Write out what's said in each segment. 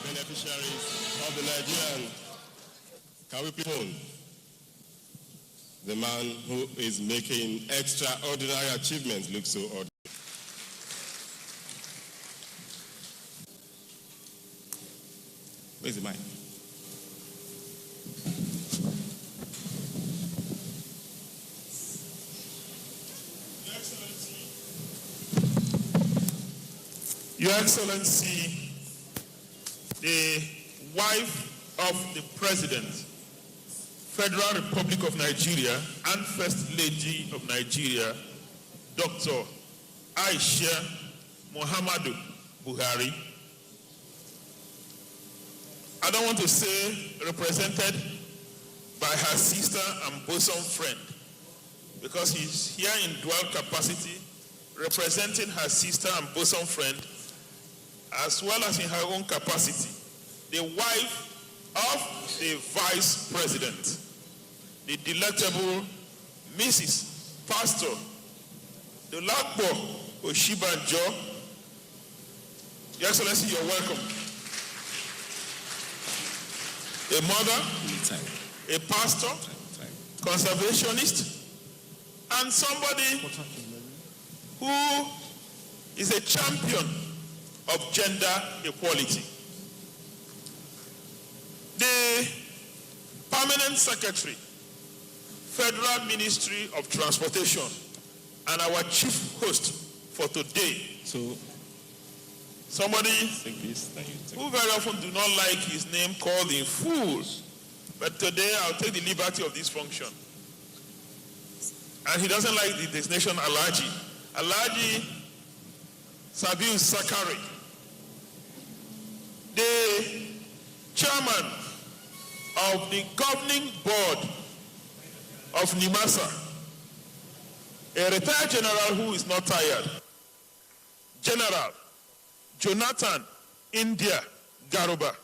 beneficiaries of the Nigerian. Can we please phone the man who is making extraordinary achievements look so ordinary? Where's the mic? Your Excellency, the wife of the President, Federal Republic of Nigeria, and First Lady of Nigeria, Dr. Aisha Muhammadu Buhari. I don't want to say represented by her sister and bosom friend, because he's here in dual capacity, representing her sister and bosom friend, as well as in her own capacity, the wife of the Vice President, the delectable Mrs. Pastor Dolapo Oshibanjo. Your Excellency, you're welcome. A mother, a pastor, conservationist, and somebody who is a champion of gender equality. The Permanent Secretary, Federal Ministry of Transportation, and our chief host for today. So, somebody who very often do not like his name called in full, but today I'll take the liberty of this function. And he doesn't like the designation Alhaji. Alhaji Sabiu Sakari, the chairman of the governing board of NIMASA, a retired general who is not tired, General Jonathan India Garuba.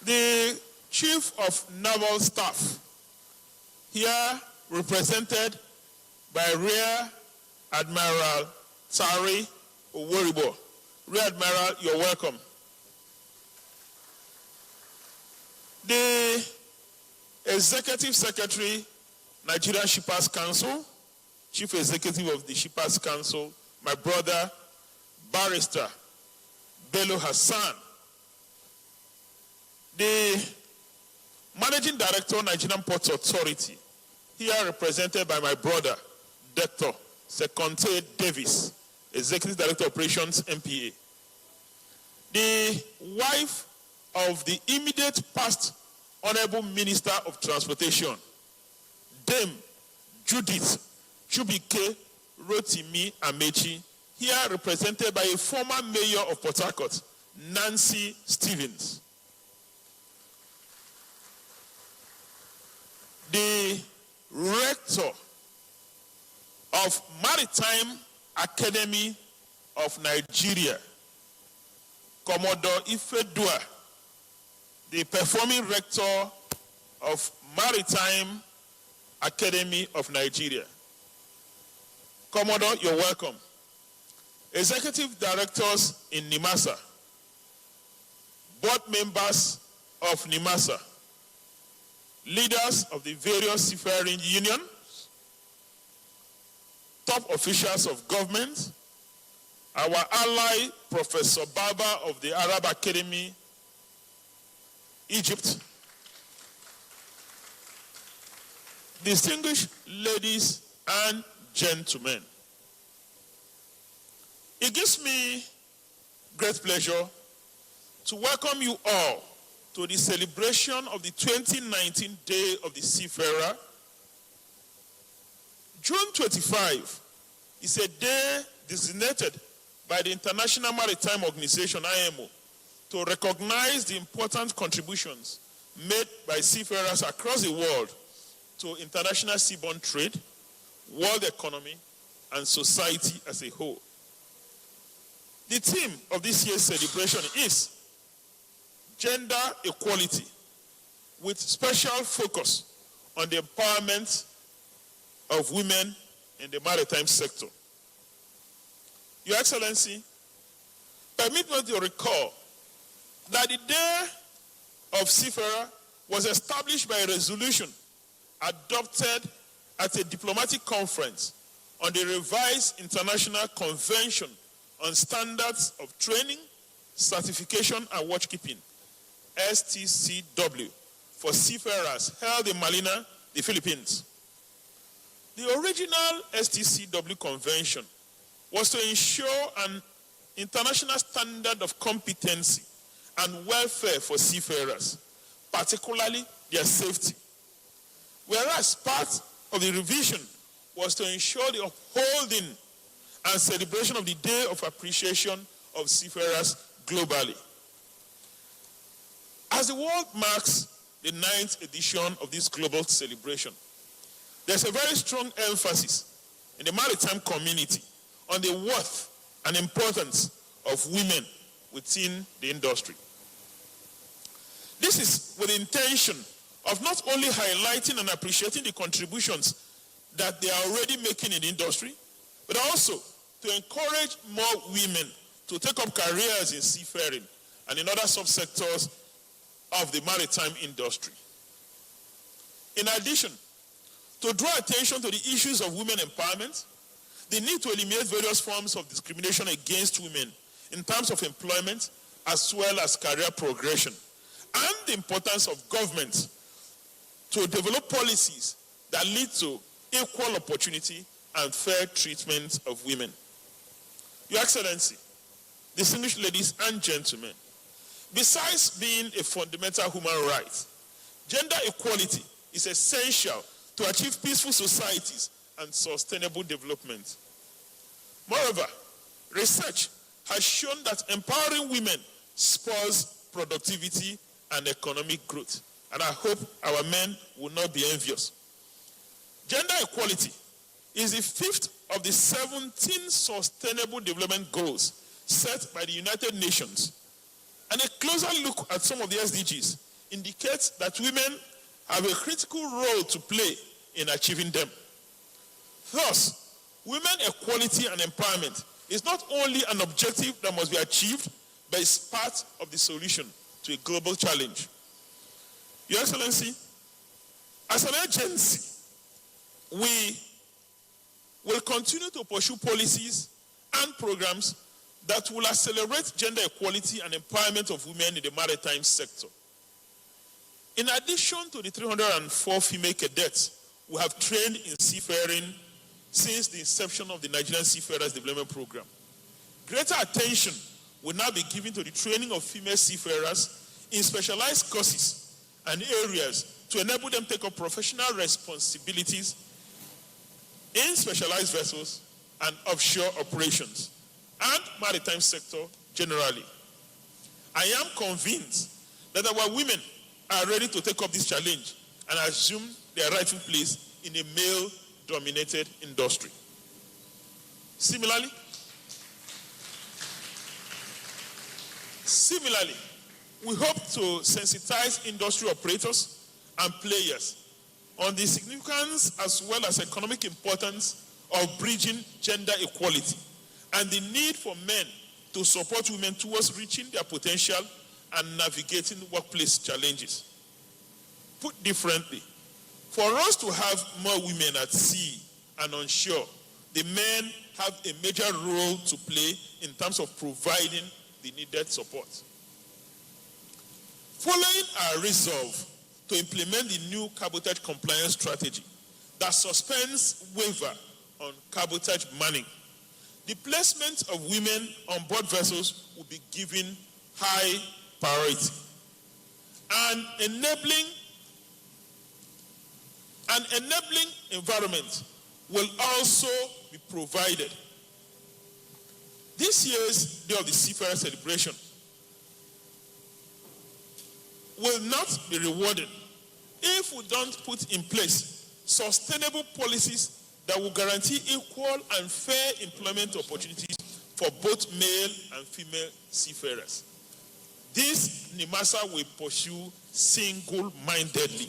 The Chief of Naval Staff, here represented by Rear Admiral Tari Oworibo. Rear Admiral, you're welcome. The Executive Secretary, Nigerian Shippers Council, Chief Executive of the Shippers Council, my brother, Barrister Bello Hassan. The Managing Director, Nigerian Ports Authority, here represented by my brother, Dr. Sekonte Davis, Executive Director Operations, MPA. The wife of the immediate past Honorable Minister of Transportation, Dame Judith Chubike Rotimi Amechi, here represented by a former mayor of Port Harcourt, Nancy Stevens. The rector of Maritime Academy of Nigeria, Commodore Ifedua, the performing rector of Maritime Academy of Nigeria. Commodore, you're welcome. Executive directors in NIMASA, board members of NIMASA, leaders of the various seafaring unions, top officials of government, our ally, Professor Baba of the Arab Academy, Egypt, distinguished ladies and gentlemen. It gives me great pleasure to welcome you all to the celebration of the 2019 Day of the Seafarer. June 25 is a day designated by the International Maritime Organization, IMO, to recognize the important contributions made by seafarers across the world to international seaborne trade, world economy, and society as a whole. The theme of this year's celebration is gender equality, with special focus on the empowerment of women in the maritime sector. Your Excellency, Permit me to recall that the Day of Seafarer was established by a resolution adopted at a diplomatic conference on the revised International Convention on Standards of Training, Certification and Watchkeeping, STCW, for seafarers held in Manila, the Philippines. The original STCW convention was to ensure an international standard of competency and welfare for seafarers, particularly their safety. Whereas part of the revision was to ensure the upholding and celebration of the Day of Appreciation of Seafarers globally. As the world marks the 9th edition of this global celebration, there's a very strong emphasis in the maritime community on the worth and importance of women within the industry. This is with the intention of not only highlighting and appreciating the contributions that they are already making in the industry, but also to encourage more women to take up careers in seafaring and in other subsectors of the maritime industry. In addition, to draw attention to the issues of women empowerment, the need to eliminate various forms of discrimination against women in terms of employment as well as career progression, and the importance of government to develop policies that lead to equal opportunity and fair treatment of women. Your Excellency, distinguished ladies and gentlemen, besides being a fundamental human right, gender equality is essential to achieve peaceful societies and sustainable development. Moreover, research has shown that empowering women spurs productivity and economic growth, and I hope our men will not be envious. Gender equality is the 5th of the 17 Sustainable Development Goals set by the United Nations, and a closer look at some of the SDGs indicates that women have a critical role to play in achieving them. Thus, women equality and empowerment is not only an objective that must be achieved, but is part of the solution to a global challenge. Your Excellency, as an agency, we will continue to pursue policies and programs that will accelerate gender equality and empowerment of women in the maritime sector. In addition to the 304 female cadets who have trained in seafaring since the inception of the Nigerian Seafarers Development Program, greater attention will now be given to the training of female seafarers in specialized courses and areas to enable them to take up professional responsibilities in specialized vessels and offshore operations and maritime sector generally. I am convinced that our women are ready to take up this challenge and assume their rightful place in a male-dominated industry. Similarly, we hope to sensitize industry operators and players on the significance as well as economic importance of bridging gender equality and the need for men to support women towards reaching their potential and navigating workplace challenges. Put differently, for us to have more women at sea and on shore, the men have a major role to play in terms of providing the needed support. Following our resolve to implement the new cabotage compliance strategy that suspends waiver on cabotage manning, the placement of women on board vessels will be given high priority. An enabling environment will also be provided. This year's Day of the Seafarer celebration will not be rewarded if we don't put in place sustainable policies that will guarantee equal and fair employment opportunities for both male and female seafarers. This NIMASA will pursue single-mindedly.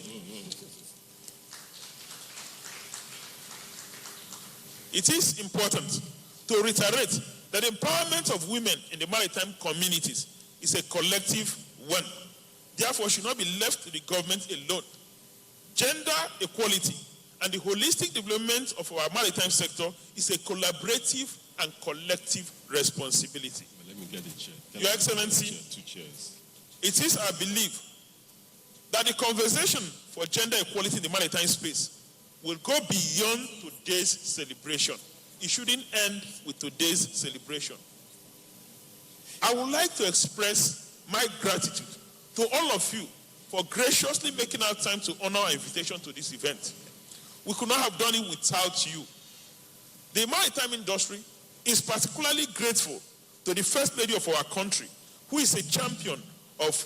It is important to reiterate that the empowerment of women in the maritime communities is a collective one. Therefore, should not be left to the government alone. Gender equality and the holistic development of our maritime sector is a collaborative and collective responsibility. Let me get a chair. Your Excellency, 2 chairs. It is our belief that the conversation for gender equality in the maritime space will go beyond today's celebration. It shouldn't end with today's celebration. I would like to express my gratitude to all of you for graciously making our time to honor our invitation to this event. We could not have done it without you. The maritime industry is particularly grateful to the First Lady of our country, who is a champion of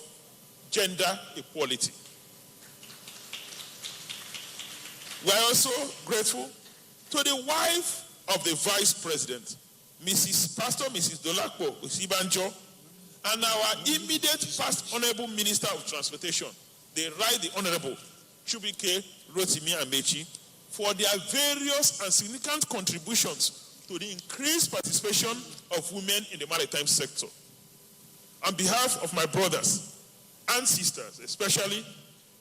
gender equality. We are also grateful to the wife of the Vice President, Mrs. Dolapo Usibanjo, and our immediate past Honorable Minister of Transportation, the Right Honorable Chubike Rotimi Amechi, for their various and significant contributions to the increased participation of women in the maritime sector. On behalf of my brothers and sisters, especially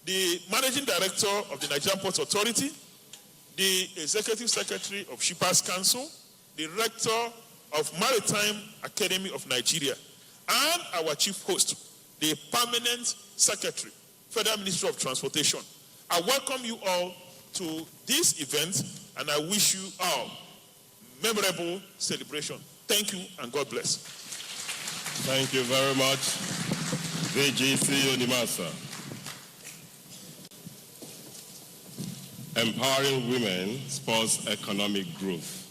the Managing Director of the Nigerian Ports Authority, the Executive Secretary of Shippers Council, the Rector of Maritime Academy of Nigeria, and our Chief Host, the Permanent Secretary, Federal Ministry of Transportation, I welcome you all to this event, and I wish you all memorable celebration. Thank you, and God bless. Thank you very much, VGC NIMASA. Empowering women spurs economic growth.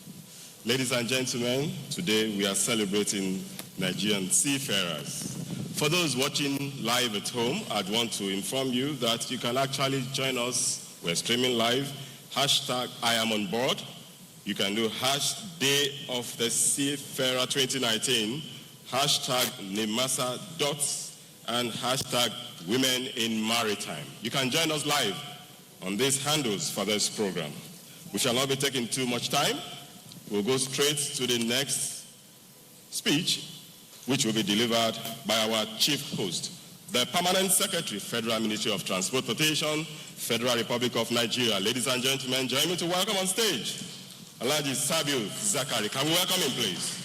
Ladies and gentlemen, today we are celebrating Nigerian seafarers. For those watching live at home, I'd want to inform you that you can actually join us. We're streaming live. Hashtag I am on board. You can do Day of the Seafarer 2019, hashtag NIMASA dots, and hashtag Women in Maritime. You can join us live on these handles for this program. We shall not be taking too much time. We'll go straight to the next speech, which will be delivered by our chief host, the Permanent Secretary, Federal Ministry of Transportation, Federal Republic of Nigeria. Ladies and gentlemen, join me to welcome on stage Alhaji Sabiu Zakari. Can we welcome him, please?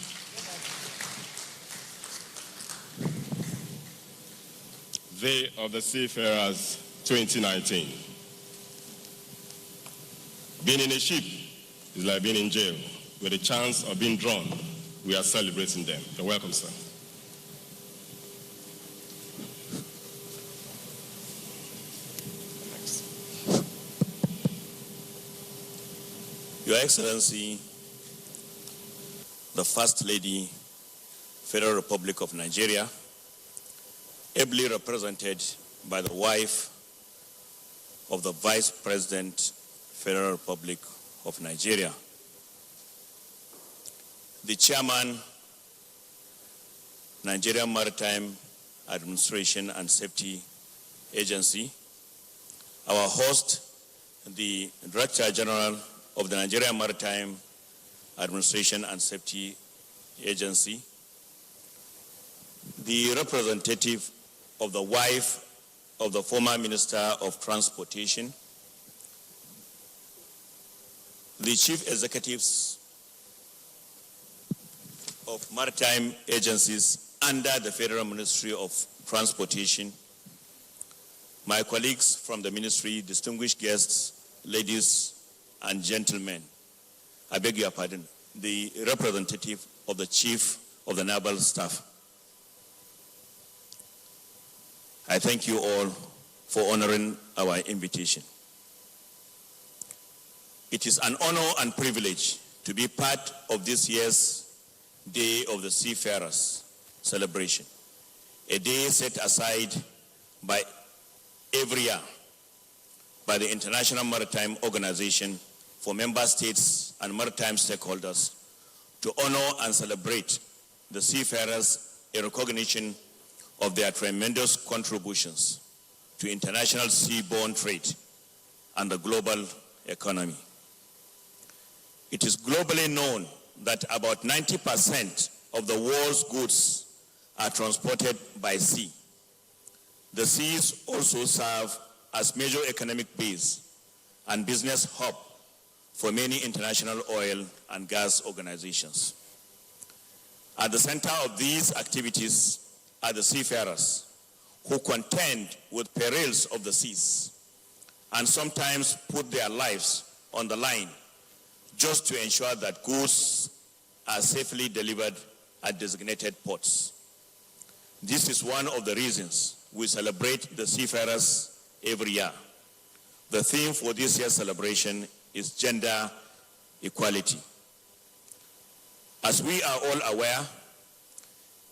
Day of the Seafarers 2019. Being in a ship is like being in jail. With a chance of being drawn, we are celebrating them. You're welcome, sir. Your Excellency, the First Lady, Federal Republic of Nigeria, ably represented by the wife of the Vice President, Federal Republic of Nigeria, the Chairman, Nigerian Maritime Administration and Safety Agency, our host, the Director General of the Nigerian Maritime Administration and Safety Agency, the representative of the wife of the former Minister of Transportation, the chief executives of maritime agencies under the Federal Ministry of Transportation, my colleagues from the ministry, distinguished guests, ladies and gentlemen, I beg your pardon, the representative of the Chief of the Naval Staff. I thank you all for honoring our invitation. It is an honor and privilege to be part of this year's Day of the Seafarers celebration, a day set aside by every year by the International Maritime Organization for member states and maritime stakeholders to honor and celebrate the seafarers in recognition of their tremendous contributions to international seaborne trade and the global economy. It is globally known that about 90% of the world's goods are transported by sea. The seas also serve as major economic base and business hub for many international oil and gas organizations. At the center of these activities are the seafarers, who contend with perils of the seas and sometimes put their lives on the line just to ensure that goods are safely delivered at designated ports. This is one of the reasons we celebrate the seafarers every year. The theme for this year's celebration is gender equality. As we are all aware,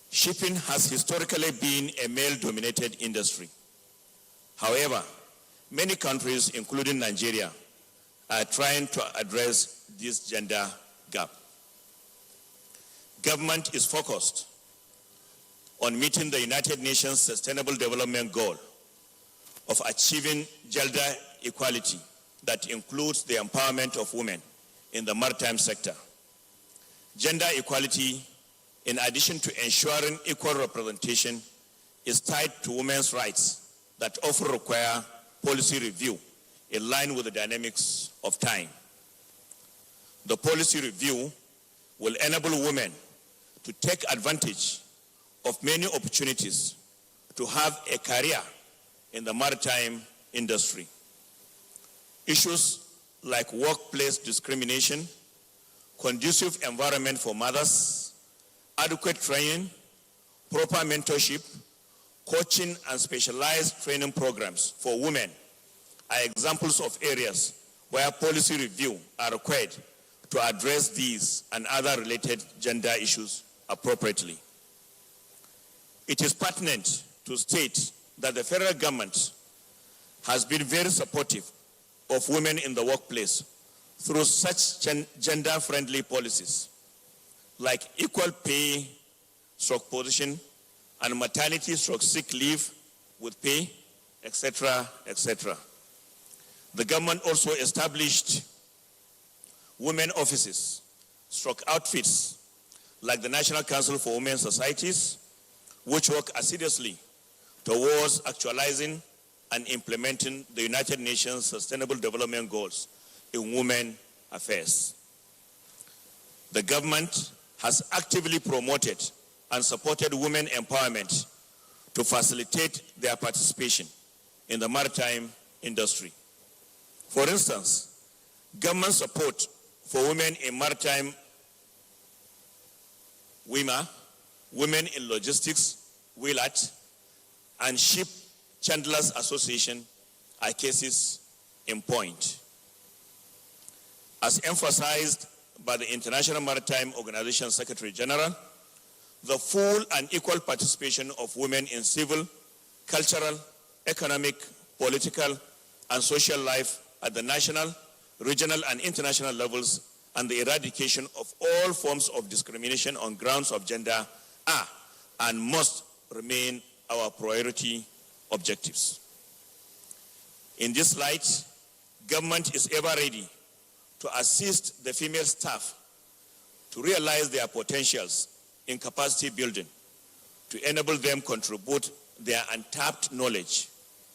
shipping has historically been a male-dominated industry. However, many countries, including Nigeria, are trying to address this gender gap. Government is focused on meeting the United Nations Sustainable Development Goal of achieving gender equality that includes the empowerment of women in the maritime sector. Gender equality, in addition to ensuring equal representation, is tied to women's rights that often require policy review in line with the dynamics of time. The policy review will enable women to take advantage of many opportunities to have a career in the maritime industry. Issues like workplace discrimination, conducive environment for mothers, adequate training, proper mentorship, coaching, and specialized training programs for women are examples of areas where policy review are required to address these and other related gender issues appropriately. It is pertinent to state that the federal government has been very supportive of women in the workplace through such gender-friendly policies like equal pay, position, and maternity sick leave with pay, etc., etc. The government also established women offices, outfits, like the National Council for Women Societies, which work assiduously towards actualizing and implementing the United Nations Sustainable Development Goals in women affairs. The government has actively promoted and supported women empowerment to facilitate their participation in the maritime industry. For instance, government support for women in maritime WIMA, Women in Logistics, WILAT, and Ship Chandlers Association are cases in point. As emphasized by the International Maritime Organization Secretary General, the full and equal participation of women in civil, cultural, economic, political, and social life at the national, regional, and international levels, and the eradication of all forms of discrimination on grounds of gender are and must remain our priority objectives. In this light, government is ever ready to assist the female staff to realize their potentials in capacity building, to enable them contribute their untapped knowledge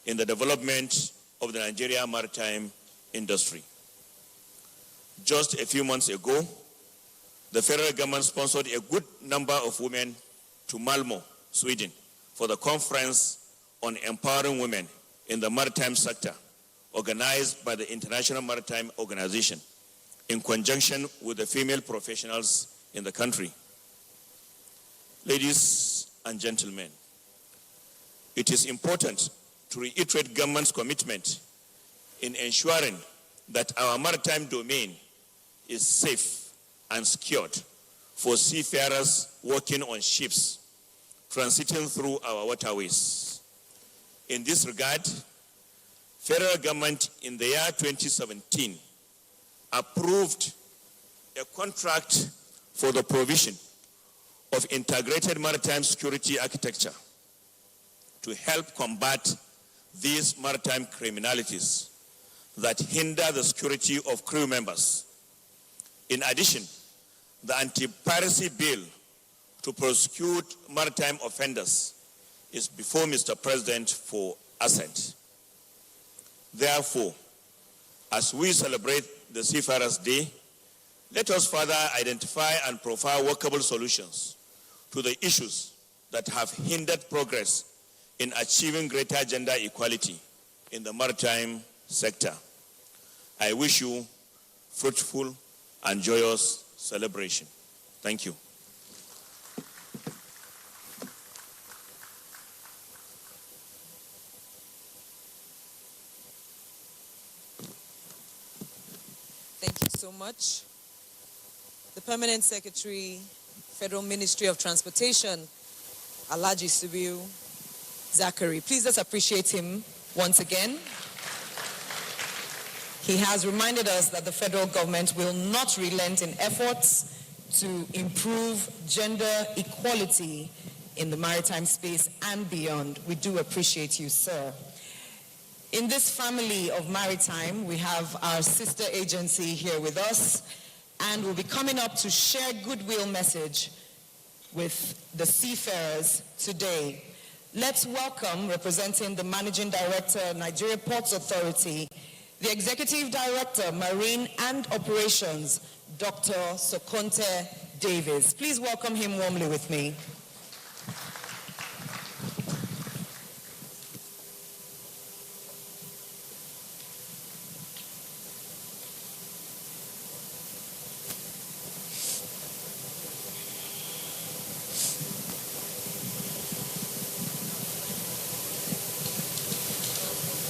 in the development of the Nigerian maritime industry. Just a few months ago, the federal government sponsored a good number of women to Malmö, Sweden, for the conference on empowering women in the maritime sector, organized by the International Maritime Organization, in conjunction with the female professionals in the country. Ladies and gentlemen, it is important to reiterate government's commitment in ensuring that our maritime domain is safe and secured for seafarers working on ships transiting through our waterways. In this regard, federal government in the year 2017 approved a contract for the provision of integrated maritime security architecture to help combat these maritime criminalities that hinder the security of crew members. In addition, the anti-piracy bill to prosecute maritime offenders is before Mr. President for assent. Therefore, as we celebrate the Seafarers' Day, let us further identify and profile workable solutions to the issues that have hindered progress in achieving greater gender equality in the maritime sector. I wish you fruitful and joyous celebration. Thank you. Thank you so much. The Permanent Secretary, Federal Ministry of Transportation, Alhaji Subiu Zachary. Please let's appreciate him once again. He has reminded us that the federal government will not relent in efforts to improve gender equality in the maritime space and beyond. We do appreciate you, sir. In this family of maritime, we have our sister agency here with us, and we'll be coming up to share goodwill message with the Seafarers today. Let's welcome, representing the Managing Director, Nigeria Ports Authority, the Executive Director, Marine and Operations, Dr. Seconte Davis. Please welcome him warmly with me.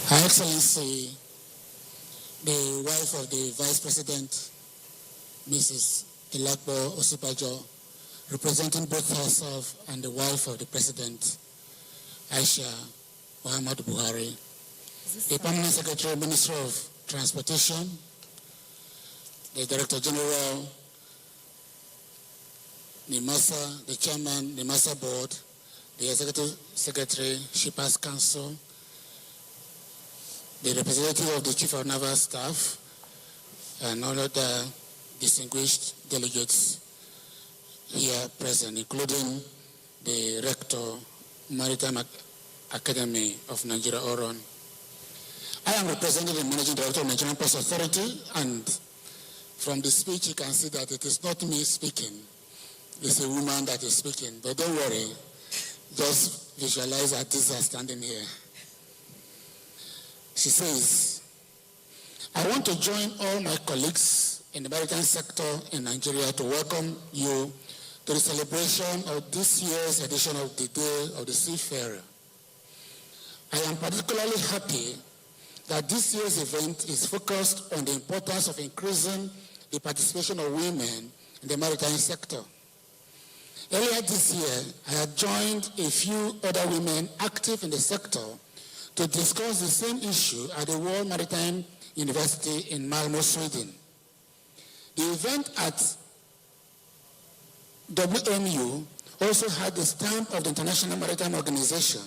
Her Excellency, the wife of the Vice President, Mrs. Ilakbo Osibajo, representing both herself and the wife of the President, Aisha Muhammad Buhari, the Permanent Secretary, Minister of Transportation, the Director General, NIMASA, the Chairman, NIMASA Board, the Executive Secretary, Shippers Council, the representative of the Chief of Naval Staff, and all other distinguished delegates here present, including the Rector, Maritime Academy of Nigeria, Oron. I am representing the Managing Director of Nigerian Ports Authority, and from the speech you can see that it is not me speaking, it's a woman that is speaking. But don't worry, just visualize that these are standing here. She says, I want to join all my colleagues in the maritime sector in Nigeria to welcome you to the celebration of this year's edition of the Day of the Seafarer. I am particularly happy that this year's event is focused on the importance of increasing the participation of women in the maritime sector. Earlier this year, I had joined a few other women active in the sector to discuss the same issue at the World Maritime University in Malmö, Sweden. The event at WMU also had the stamp of the International Maritime Organization,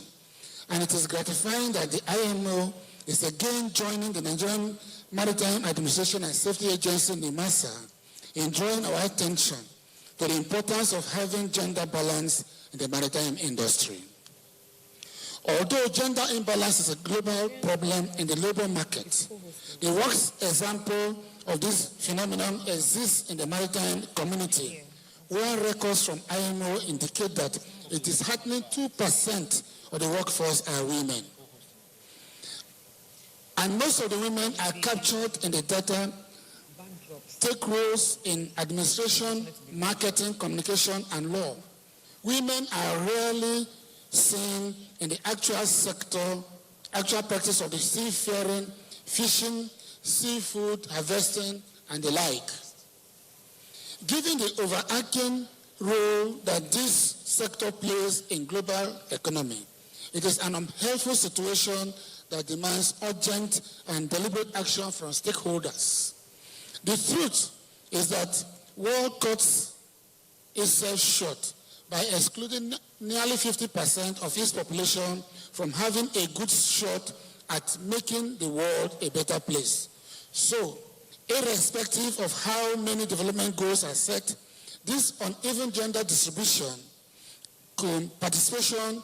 and it is gratifying that the IMO is again joining the Nigerian Maritime Administration and Safety Agency, NIMASA, in drawing our attention to the importance of having gender balance in the maritime industry. Although gender imbalance is a global problem in the labor market, the worst example of this phenomenon exists in the maritime community, where records from IMO indicate that a disheartening 2% of the workforce are women. And most of the women are captured in the data, take roles in administration, marketing, communication, and law. Women are rarely seen in the actual sector, actual practice of the seafaring, fishing, seafood, harvesting, and the like. Given the overarching role that this sector plays in global economy, it is an unhelpful situation that demands urgent and deliberate action from stakeholders. The truth is that world cuts itself short by excluding nearly 50% of its population from having a good shot at making the world a better place. So, irrespective of how many development goals are set, this uneven gender distribution participation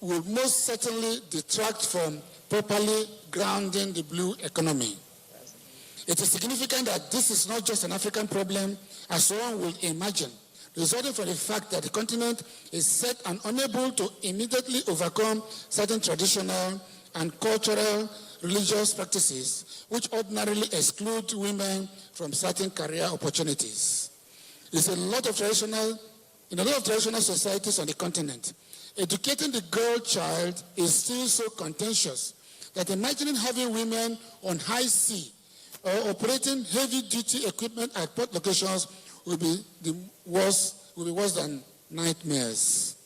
will most certainly detract from properly grounding the blue economy. It is significant that this is not just an African problem, as one will imagine, resulting from the fact that the continent is set and unable to immediately overcome certain traditional and cultural religious practices which ordinarily exclude women from certain career opportunities. In a lot of traditional societies on the continent, educating the girl child is still so contentious that imagining having women on high sea or operating heavy-duty equipment at port locations will be worse than nightmares.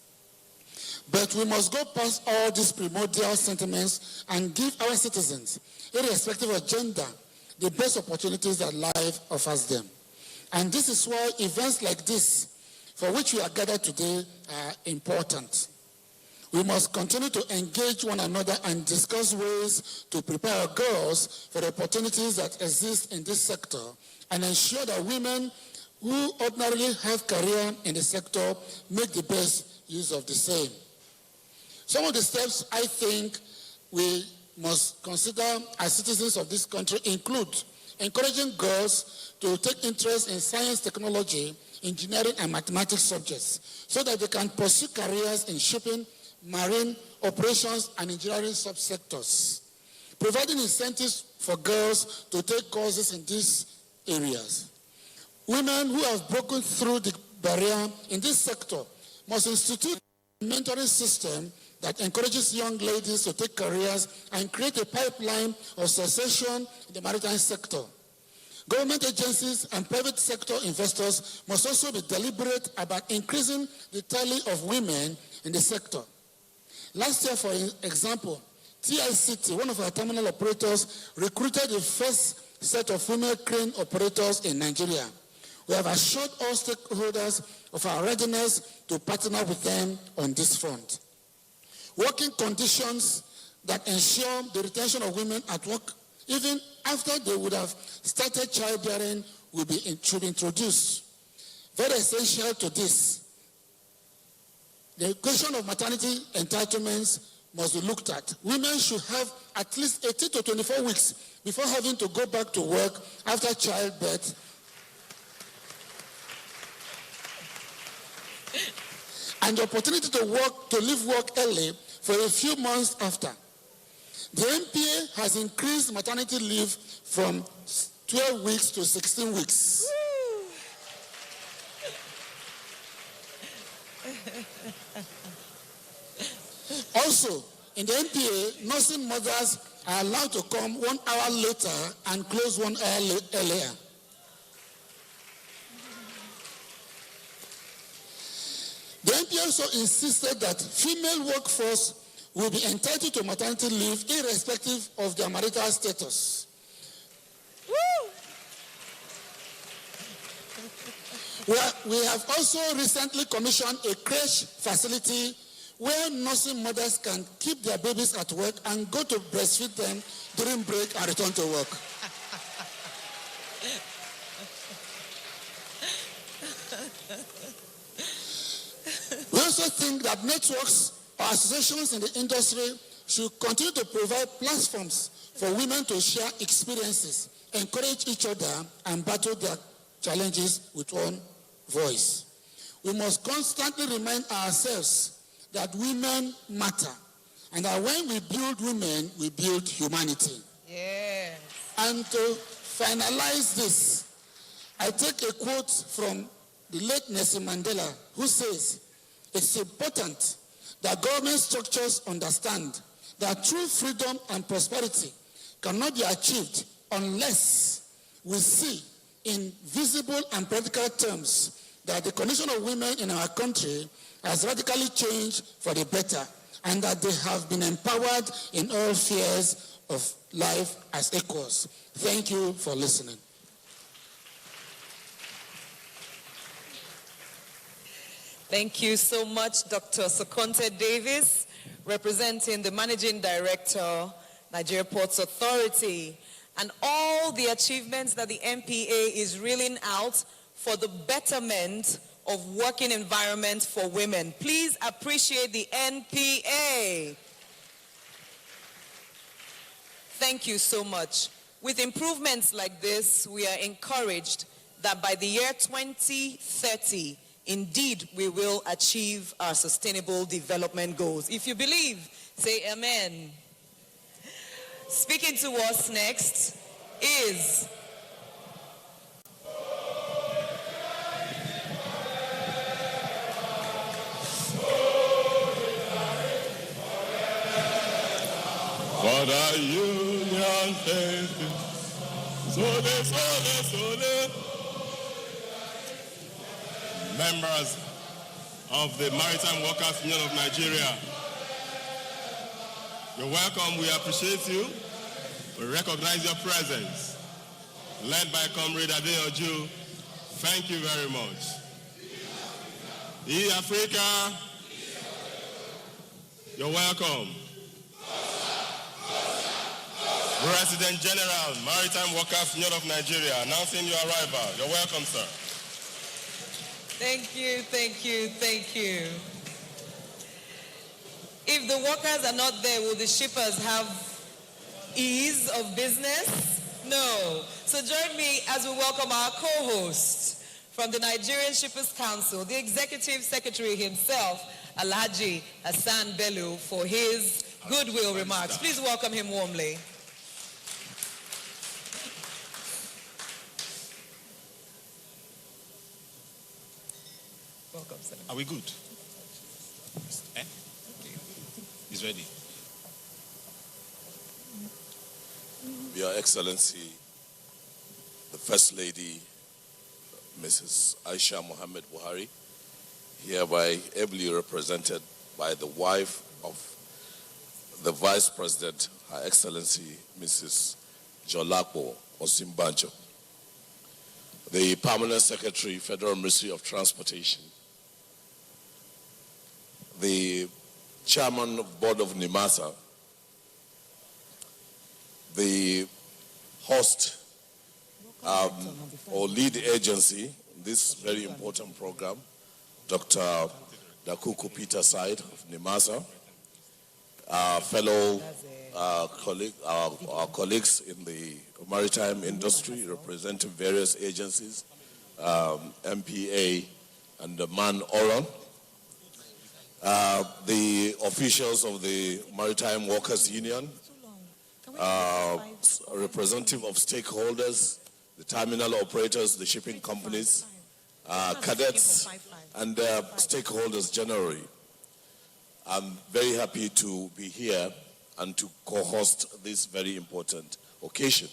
But we must go past all these primordial sentiments and give our citizens, irrespective of gender, the best opportunities that life offers them. And this is why events like this, for which we are gathered today, are important. We must continue to engage one another and discuss ways to prepare our girls for the opportunities that exist in this sector and ensure that women who ordinarily have career in the sector make the best use of the same. Some of the steps I think we must consider as citizens of this country include encouraging girls to take interest in science, technology, engineering, and mathematics subjects so that they can pursue careers in shipping, marine, operations, and engineering subsectors. Providing incentives for girls to take courses in these areas. Women who have broken through the barrier in this sector must institute a mentoring system that encourages young ladies to take careers and create a pipeline of succession in the maritime sector. Government agencies and private sector investors must also be deliberate about increasing the tally of women in the sector. Last year, for example, TICT, one of our terminal operators, recruited the first set of female crane operators in Nigeria. We have assured all stakeholders of our readiness to partner with them on this front. Working conditions that ensure the retention of women at work, even after they would have started childbearing, should be introduced. Very essential to this. The question of maternity entitlements must be looked at. Women should have at least 18 to 24 weeks before having to go back to work after childbirth. And the opportunity to leave work early for a few months after. The NPA has increased maternity leave from 12 weeks to 16 weeks. Also, in the NPA, nursing mothers are allowed to come 1 hour later and close 1 hour earlier. The NPA also insisted that female workforce will be entitled to maternity leave irrespective of their marital status. We have also recently commissioned a creche facility where nursing mothers can keep their babies at work and go to breastfeed them during break and return to work. We also think that networks or associations in the industry should continue to provide platforms for women to share experiences, encourage each other, and battle their challenges with one voice. We must constantly remind ourselves that women matter, and that when we build women, we build humanity. Yes. And to finalize this, I take a quote from the late Nelson Mandela, who says, "It's important that government structures understand that true freedom and prosperity cannot be achieved unless we see in visible and practical terms that the condition of women in our country has radically changed for the better, and that they have been empowered in all spheres of life as equals." Thank you for listening. Thank you so much, Dr. Seconte Davis, representing the Managing Director, Nigeria Ports Authority, and all the achievements that the NPA is reeling out for the betterment of working environment for women. Please appreciate the NPA. Thank you so much. With improvements like this, we are encouraged that by the year 2030, indeed, we will achieve our sustainable development goals. If you believe, say amen. Speaking to us next is for the union faith. Sole, sole, sole. Members of the Maritime Workers Union of Nigeria, you're welcome. We appreciate you. We recognize your presence. Led by Comrade Adeoju, thank you very much. Africa, you're welcome. President General, Maritime Workers Union of Nigeria, announcing your arrival. You're welcome, sir. Thank you, thank you, thank you. If the workers are not there, will the shippers have ease of business? No. So join me as we welcome our co-host from the Nigerian Shippers Council, the Executive Secretary himself, Alhaji Hassan Bello, for his goodwill remarks. Please welcome him warmly. Welcome, sir. Are we good? Eh? He's ready. Your Excellency, the First Lady, Mrs. Aisha Mohammed Buhari, hereby ably represented by the wife of the Vice President, Her Excellency, Mrs. Jolapo Osimbanjo, the Permanent Secretary, Federal Ministry of Transportation, the Chairman of Board of NIMASA, the host or lead agency, this very important program, Dr. Dakuku Peter Said of NIMASA, fellow our colleagues in the maritime industry representing various agencies, MPA and the MAN Oron, the officials of the Maritime Workers Union, representative of stakeholders, the terminal operators, the shipping companies, cadets, and stakeholders generally. I'm very happy to be here and to co-host this very important occasion.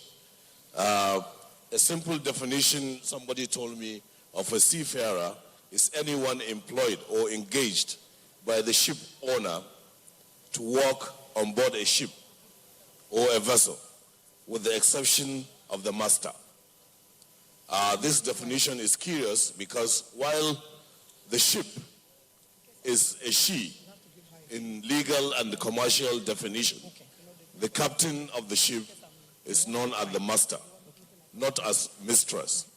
A simple definition somebody told me of a seafarer is anyone employed or engaged by the ship owner to work on board a ship or a vessel, with the exception of the master. This definition is curious because while the ship is a she in legal and commercial definition, the captain of the ship is known as the master, not as mistress,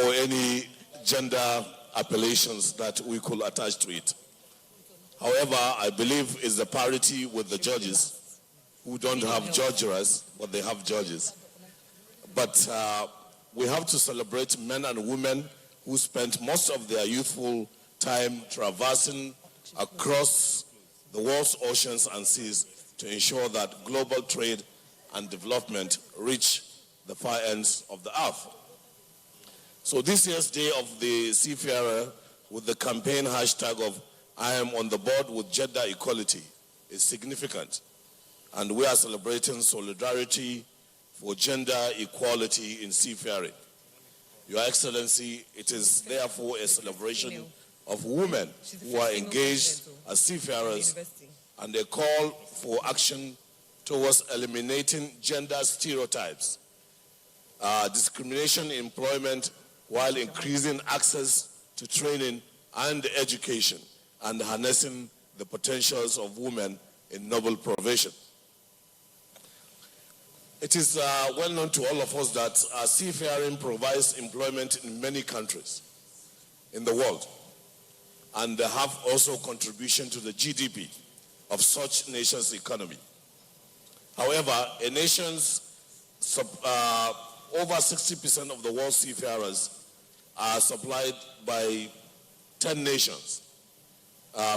or any gender appellations that we could attach to it. However, I believe it's the parity with the judges who don't have judges, but they have judges. But we have to celebrate men and women who spent most of their youthful time traversing across the world's oceans and seas to ensure that global trade and development reach the far ends of the earth. So this year's Day of the Seafarer, with the campaign hashtag of I am on the board with gender equality, is significant. And we are celebrating solidarity for gender equality in seafaring. Your Excellency, it is therefore a celebration of women who are engaged as seafarers and a call for action towards eliminating gender stereotypes, discrimination in employment, while increasing access to training and education and harnessing the potentials of women in noble profession. It is well known to all of us that seafaring provides employment in many countries. in the world, and they have also contribution to the GDP of such nation's economy. However, a nation's over 60% of the world's seafarers are supplied by 10 nations: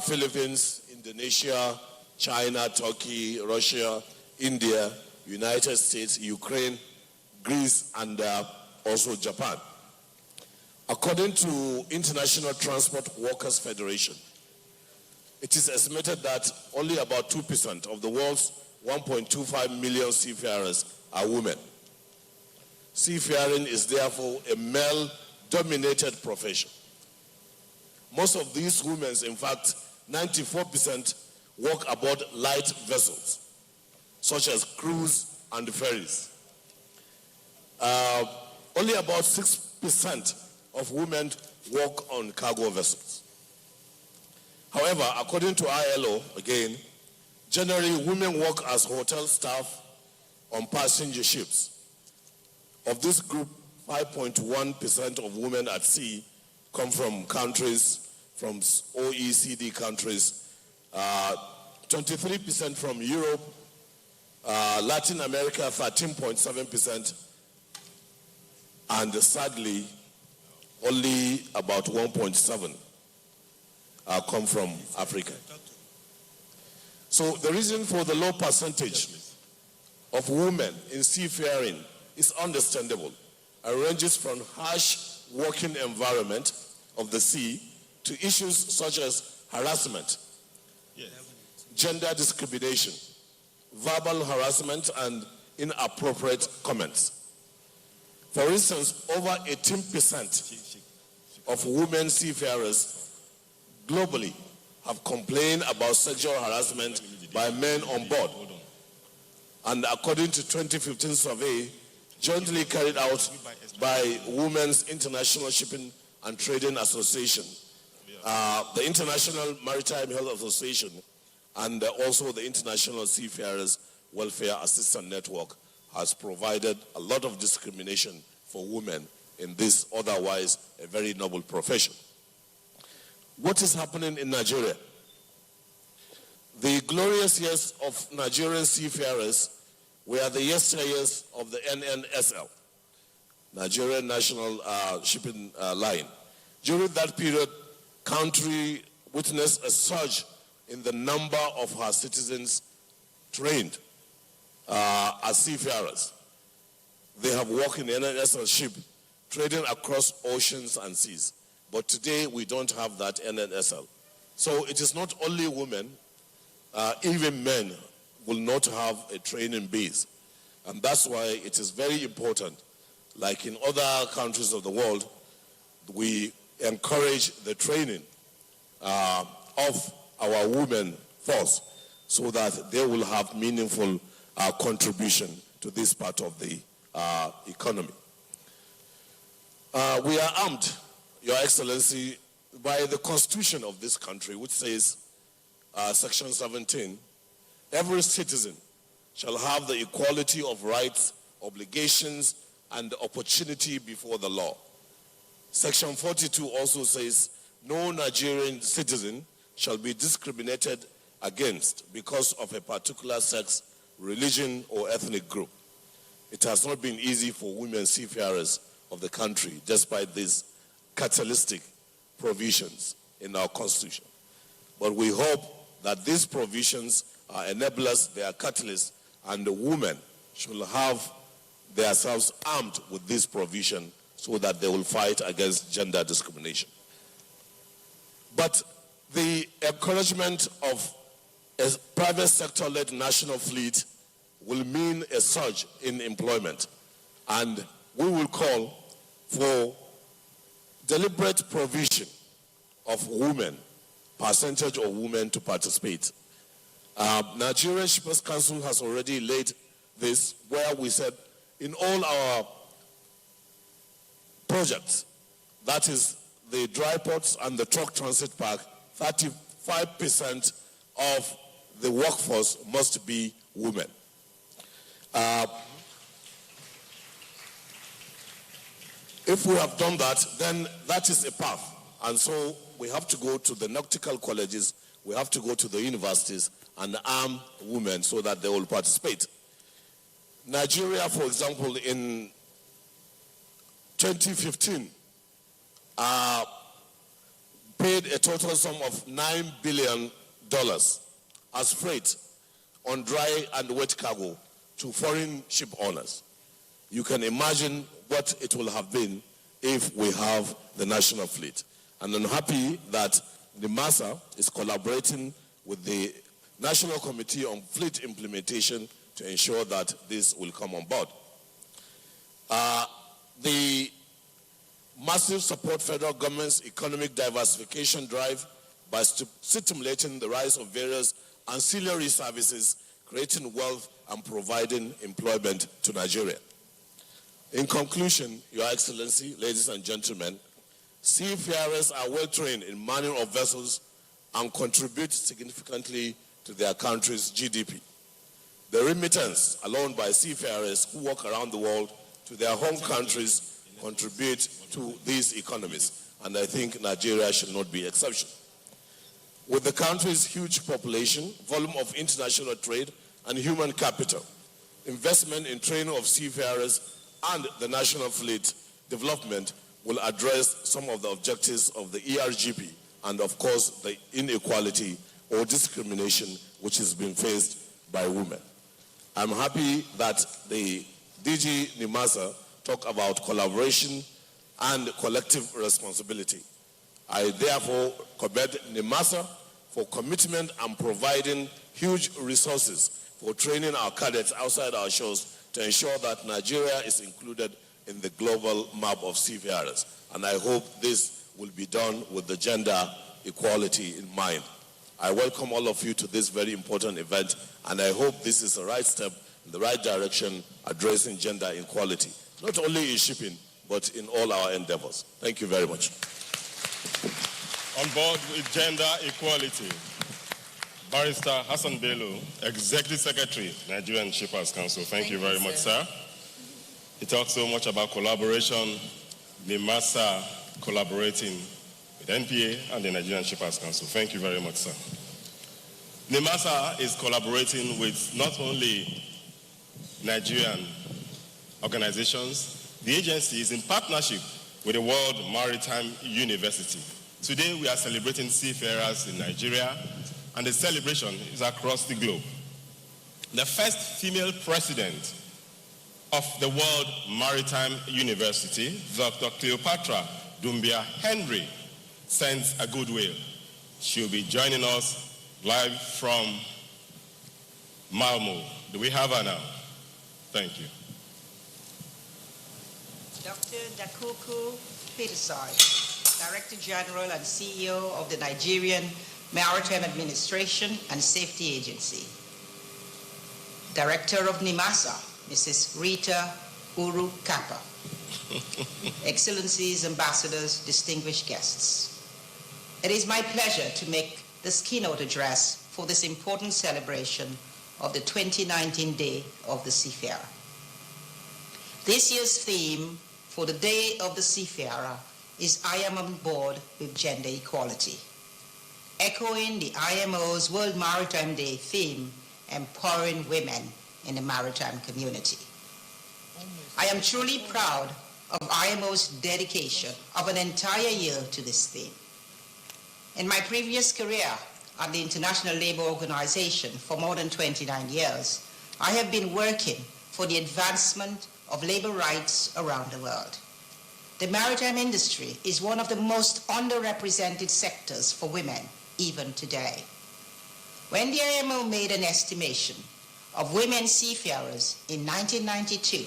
Philippines, Indonesia, China, Turkey, Russia, India, United States, Ukraine, Greece, and also Japan. According to International Transport Workers Federation, it is estimated that only about 2% of the world's 1.25 million seafarers are women. Seafaring is therefore a male-dominated profession. Most of these women, in fact, 94% work aboard light vessels, such as cruise and ferries. Only about 6% of women work on cargo vessels. However, according to ILO, again, generally women work as hotel staff on passenger ships. Of this group, 5.1% of women at sea come from countries, from OECD countries, 23% from Europe, Latin America 13.7%, and sadly, only about 1.7% come from Africa. So the reason for the low percentage of women in seafaring is understandable and ranges from harsh working environment of the sea to issues such as harassment, gender discrimination, verbal harassment, and inappropriate comments. For instance, over 18% of women seafarers globally have complained about sexual harassment by men on board. And according to 2015 survey jointly carried out by Women's International Shipping and Trading Association, the International Maritime Health Association, and also the International Seafarers Welfare Assistance Network, has provided a lot of discrimination for women in this otherwise a very noble profession. What is happening in Nigeria? The glorious years of Nigerian seafarers were the yesteryears of the NNSL, Nigerian National Shipping Line. During that period, country witnessed a surge in the number of her citizens trained as seafarers. They have worked in the NNSL ship, trading across oceans and seas. But today, we don't have that NNSL. So it is not only women, even men will not have a training base. And that's why it is very important, like in other countries of the world, we encourage the training of our women force so that they will have meaningful contribution to this part of the economy. We are armed, Your Excellency, by the Constitution of this country, which says, Section 17, every citizen shall have the equality of rights, obligations, and opportunity before the law. Section 42 also says, no Nigerian citizen shall be discriminated against because of a particular sex, religion, or ethnic group. It has not been easy for women seafarers of the country, despite these catalytic provisions in our Constitution. But we hope that these provisions are enablers, they are catalysts, and the women should have themselves armed with this provision so that they will fight against gender discrimination. But the encouragement of a private sector-led national fleet will mean a surge in employment, and we will call for deliberate provision of women, percentage of women to participate. Nigerian Shippers Council has already laid this, where we said in all our projects, that is the dry ports and the truck transit park, 35% of the workforce must be women. If we have done that, then that is a path And so we have to go to the nautical colleges, we have to go to the universities and arm women so that they will participate. Nigeria, for example, in 2015, paid a total sum of $9 billion as freight on dry and wet cargo to foreign ship owners. You can imagine what it will have been if we have the national fleet. And I'm happy that NIMASA is collaborating with the National Committee on Fleet Implementation to ensure that this will come on board. The massive support federal government's economic diversification drive by stimulating the rise of various ancillary services, creating wealth and providing employment to Nigeria. In conclusion, Your Excellency, ladies and gentlemen, seafarers are well trained in manning of vessels and contribute significantly to their country's GDP. The remittance alone by seafarers who walk around the world to their home countries contribute to these economies, and I think Nigeria should not be exception. With the country's huge population, volume of international trade, and human capital, investment in training of seafarers and the national fleet development will address some of the objectives of the ERGP and, of course, the inequality or discrimination which is being faced by women. I'm happy that the DG NIMASA talk about collaboration and collective responsibility. I therefore commend NIMASA for commitment and providing huge resources for training our cadets outside our shores to ensure that Nigeria is included in the global map of seafarers. And I hope this will be done with the gender equality in mind. I welcome all of you to this very important event, and I hope this is the right step in the right direction addressing gender equality, not only in shipping, but in all our endeavors. Thank you very much. On board with gender equality, Barrister Hassan Bello, Executive Secretary, Nigerian Shippers Council. Thank you very much, sir. He talked so much about collaboration, NIMASA collaborating with NPA and the Nigerian Shippers Council. Thank you very much, sir. NIMASA is collaborating with not only Nigerian organizations, the agency is in partnership with the World Maritime University. Today we are celebrating seafarers in Nigeria, and the celebration is across the globe. The first female president of the World Maritime University, Dr. Cleopatra Dumbia Henry, sends a goodwill. She'll be joining us live from Malmo. Do we have her now? Thank you. Dr. Dakuku Petersai, Director General and CEO of the Nigerian Maritime Administration and Safety Agency. Director of NIMASA, Mrs. Rita Uru Kappa. Excellencies, ambassadors, distinguished guests. It is my pleasure to make this keynote address for this important celebration of the 2019 Day of the Seafarer. This year's theme for the Day of the Seafarer is I am on board with gender equality, echoing the IMO's World Maritime Day theme, empowering women in the maritime community. I am truly proud of IMO's dedication of an entire year to this theme. In my previous career at the International Labour Organization for more than 29 years, I have been working for the advancement of labor rights around the world. The maritime industry is one of the most underrepresented sectors for women, even today. When the IMO made an estimation of women seafarers in 1992,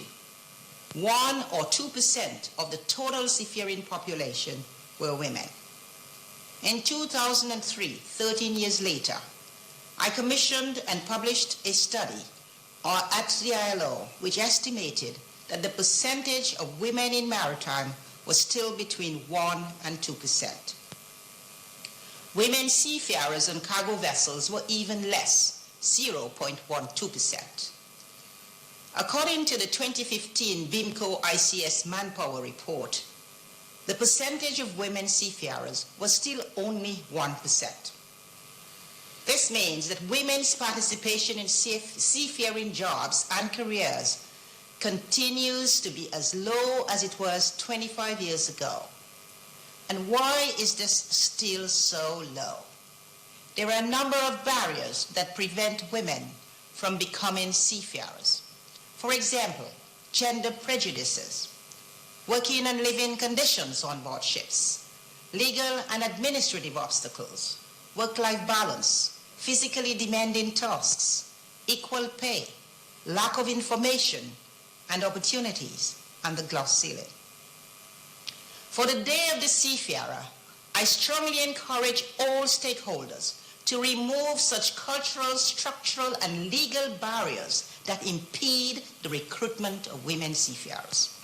1 or 2% of the total seafaring population were women. In 2003, 13 years later, I commissioned and published a study at the ILO which estimated that the percentage of women in maritime was still between 1 and 2%. Women seafarers on cargo vessels were even less, 0.12%. According to the 2015 BIMCO ICS Manpower Report, the percentage of women seafarers was still only 1%. This means that women's participation in seafaring jobs and careers continues to be as low as it was 25 years ago. And why is this still so low? There are a number of barriers that prevent women from becoming seafarers. For example, gender prejudices, working and living conditions on board ships, legal and administrative obstacles, work-life balance, physically demanding tasks, equal pay, lack of information and opportunities, and the glass ceiling. For the Day of the Seafarer, I strongly encourage all stakeholders to remove such cultural, structural, and legal barriers that impede the recruitment of women seafarers.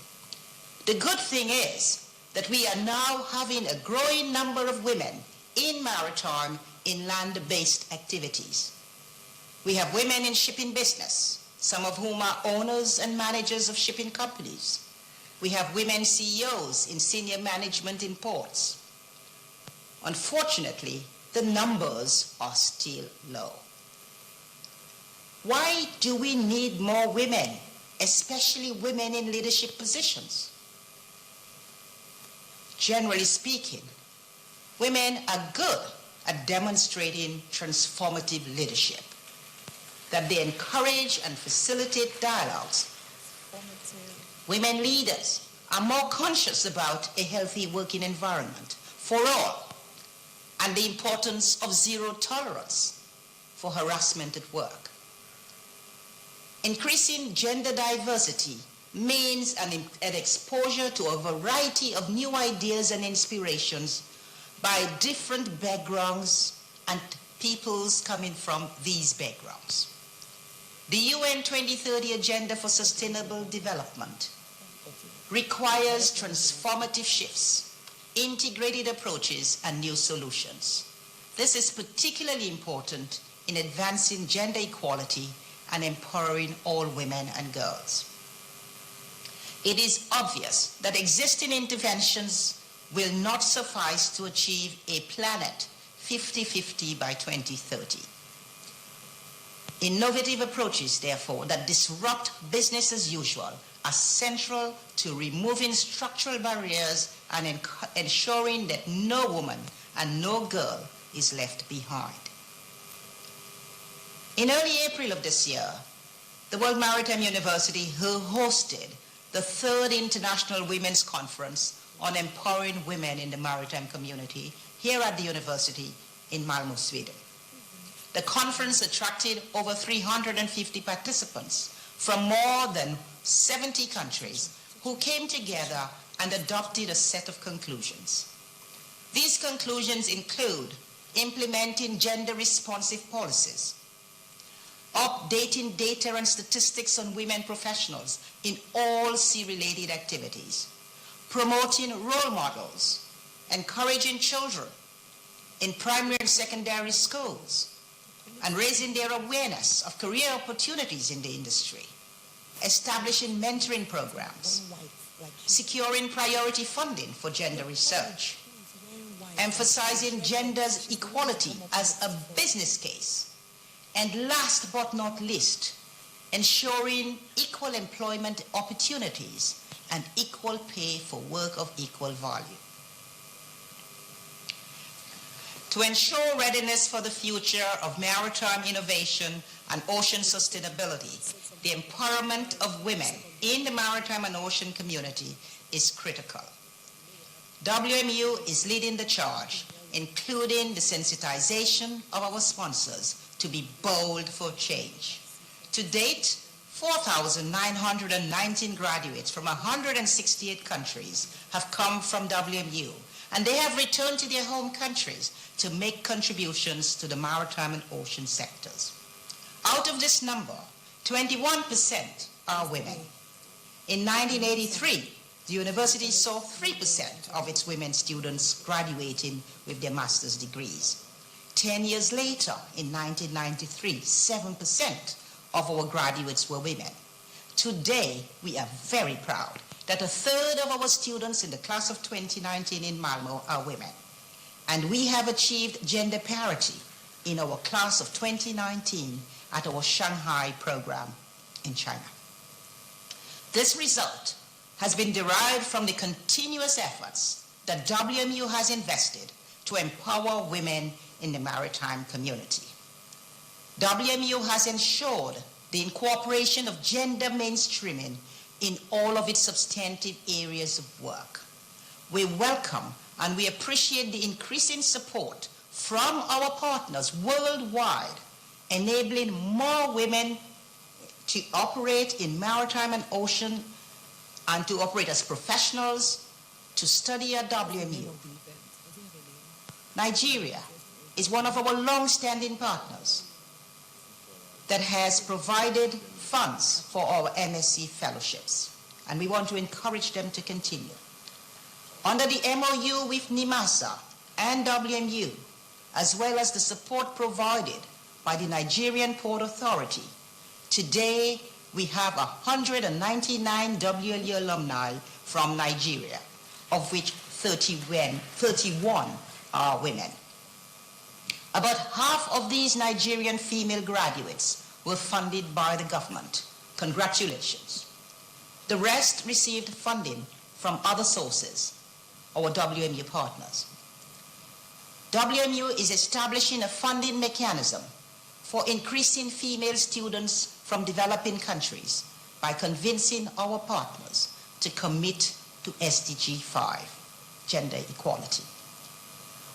The good thing is that we are now having a growing number of women in maritime, in land-based activities. We have women in shipping business, some of whom are owners and managers of shipping companies. We have women CEOs in senior management in ports. Unfortunately, the numbers are still low. Why do we need more women, especially women in leadership positions? Generally speaking, women are good at demonstrating transformative leadership, that they encourage and facilitate dialogues. Women leaders are more conscious about a healthy working environment for all and the importance of zero tolerance for harassment at work. Increasing gender diversity means an exposure to a variety of new ideas and inspirations by different backgrounds and peoples coming from these backgrounds. The UN 2030 Agenda for Sustainable Development requires transformative shifts, integrated approaches, and new solutions. This is particularly important in advancing gender equality and empowering all women and girls. It is obvious that existing interventions will not suffice to achieve a planet 50-50 by 2030. Innovative approaches, therefore, that disrupt business as usual are central to removing structural barriers and ensuring that no woman and no girl is left behind. In early April of this year, the World Maritime University hosted the 3rd International Women's Conference on Empowering Women in the Maritime Community here at the university in Malmö, Sweden. The conference attracted over 350 participants from more than 70 countries who came together and adopted a set of conclusions. These conclusions include implementing gender-responsive policies, updating data and statistics on women professionals in all sea-related activities, promoting role models, encouraging children in primary and secondary schools, and raising their awareness of career opportunities in the industry, establishing mentoring programs, securing priority funding for gender research, emphasizing gender equality as a business case, and last but not least, ensuring equal employment opportunities and equal pay for work of equal value. To ensure readiness for the future of maritime innovation and ocean sustainability, the empowerment of women in the maritime and ocean community is critical. WMU is leading the charge, including the sensitization of our sponsors to be bold for change. To date, 4,919 graduates from 168 countries have come from WMU, and they have returned to their home countries to make contributions to the maritime and ocean sectors. Out of this number, 21% are women. In 1983, the university saw 3% of its women students graduating with their master's degrees. 10 years later, in 1993, 7% of our graduates were women. Today, we are very proud that a third of our students in the class of 2019 in Malmo are women. And we have achieved gender parity in our class of 2019 at our Shanghai program in China. This result has been derived from the continuous efforts that WMU has invested to empower women in the maritime community. WMU has ensured the incorporation of gender mainstreaming in all of its substantive areas of work. We welcome and we appreciate the increasing support from our partners worldwide, enabling more women to operate in maritime and ocean and to operate as professionals, to study at WMU. Nigeria is one of our long-standing partners that has provided funds for our MSc fellowships, and we want to encourage them to continue. Under the MOU with NIMASA and WMU, as well as the support provided by the Nigerian Port Authority, today we have 199 WLU alumni from Nigeria, of which 31 are women. About half of these Nigerian female graduates were funded by the government. Congratulations. The rest received funding from other sources, our WMU partners. WMU is establishing a funding mechanism for increasing female students from developing countries by convincing our partners to commit to SDG 5, gender equality.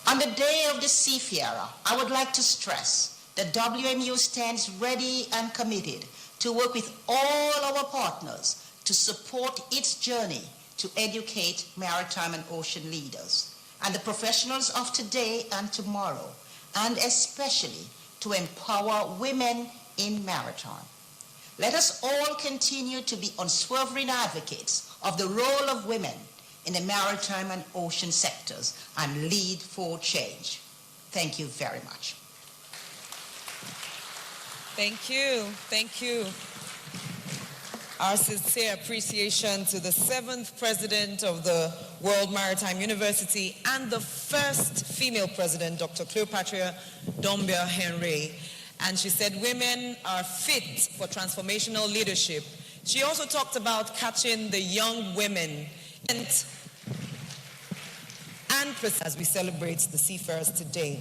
On the day of the Seafarer, I would like to stress that WMU stands ready and committed to work with all our partners to support its journey to educate maritime and ocean leaders and the professionals of today and tomorrow, and especially to empower women in maritime. Let us all continue to be unswerving advocates of the role of women in the maritime and ocean sectors and lead for change. Thank you very much. Thank you. Thank you. Our sincere appreciation to the 7th president of the World Maritime University and the first female president, Dr. Cleopatra Dombia Henry. And she said women are fit for transformational leadership. She also talked about catching the young women and as we celebrate the Seafarers today.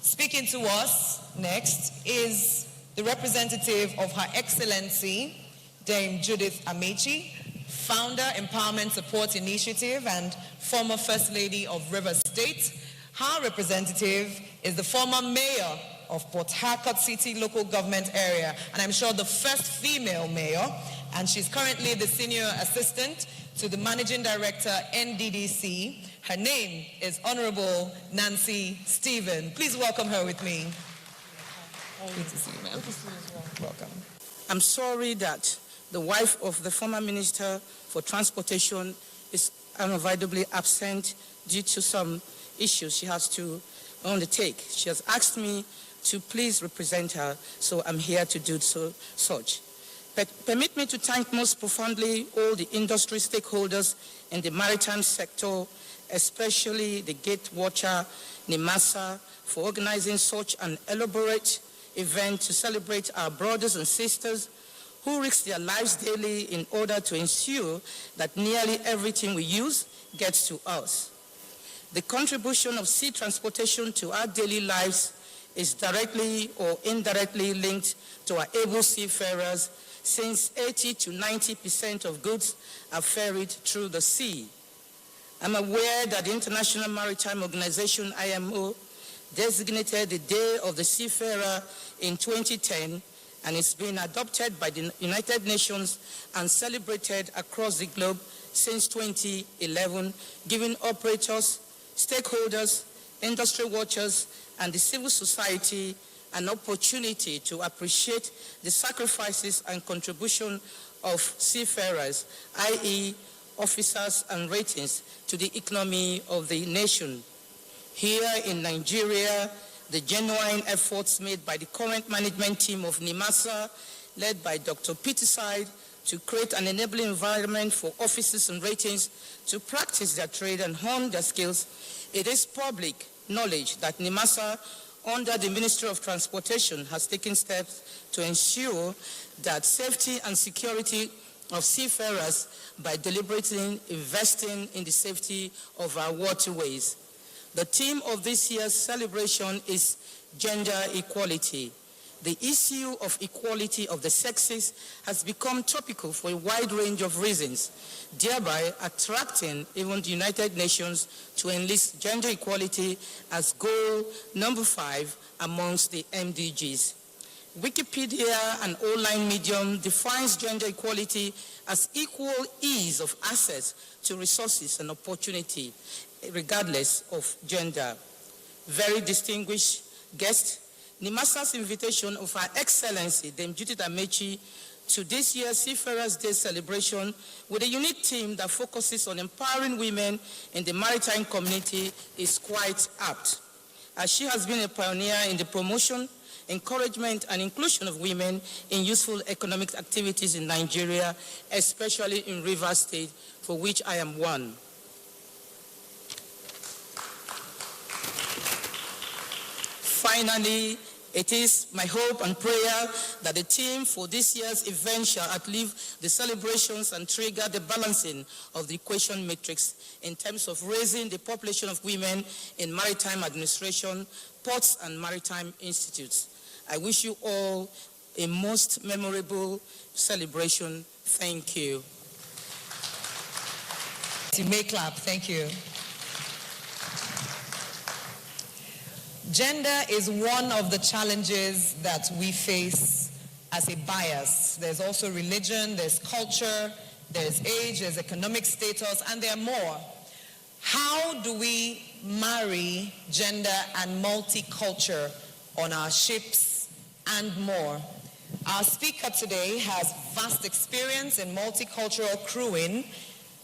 Speaking to us next is the representative of Her Excellency, Dame Judith Amechi, founder, Empowerment Support Initiative, and former First Lady of Rivers State. Her representative is the former mayor of Port Harcourt City local government area, and I'm sure the first female mayor, and she's currently the senior assistant to the managing director, NDDC. Her name is Honorable Nancy Stephen. Please welcome her with me. Good to see you, ma'am. Good to see you as well. Welcome. I'm sorry that the wife of the former Minister for Transportation is unavoidably absent due to some issues she has to undertake. She has asked me to please represent her, so I'm here to do such. But permit me to thank most profoundly all the industry stakeholders in the maritime sector, especially the Gate Watcher, NIMASA, for organizing such an elaborate event to celebrate our brothers and sisters who risk their lives daily in order to ensure that nearly everything we use gets to us. The contribution of sea transportation to our daily lives is directly or indirectly linked to our able seafarers, since 80 to 90% of goods are ferried through the sea. I'm aware that the International Maritime Organization, IMO, designated the Day of the Seafarer in 2010, and it's been adopted by the United Nations and celebrated across the globe since 2011, giving operators, stakeholders, industry watchers, and the civil society an opportunity to appreciate the sacrifices and contribution of seafarers, i.e. officers and ratings, to the economy of the nation. Here in Nigeria, the genuine efforts made by the current management team of NIMASA, led by Dr. Peterside, to create an enabling environment for officers and ratings to practice their trade and hone their skills, it is public knowledge that NIMASA, under the Ministry of Transportation, has taken steps to ensure that safety and security of seafarers by deliberately investing in the safety of our waterways. The theme of this year's celebration is gender equality. The issue of equality of the sexes has become topical for a wide range of reasons, thereby attracting even the United Nations to enlist gender equality as goal number 5 amongst the MDGs. Wikipedia, an online medium, defines gender equality as equal ease of access to resources and opportunity, regardless of gender. Very distinguished guests, NIMASA's invitation of Her Excellency, Dame Judith Amechi, to this year's Seafarers Day celebration with a unique theme that focuses on empowering women in the maritime community is quite apt, as she has been a pioneer in the promotion, encouragement, and inclusion of women in useful economic activities in Nigeria, especially in Rivers State, for which I am one. Finally, it is my hope and prayer that the theme for this year's event shall outlive the celebrations and trigger the balancing of the equation matrix in terms of raising the population of women in maritime administration, ports, and maritime institutes. I wish you all a most memorable celebration. Thank you. You may clap. Thank you. Gender is one of the challenges that we face as a bias. There's also religion, there's culture, there's age, there's economic status, and there are more. How do we marry gender and multicultural on our ships and more? Our speaker today has vast experience in multicultural crewing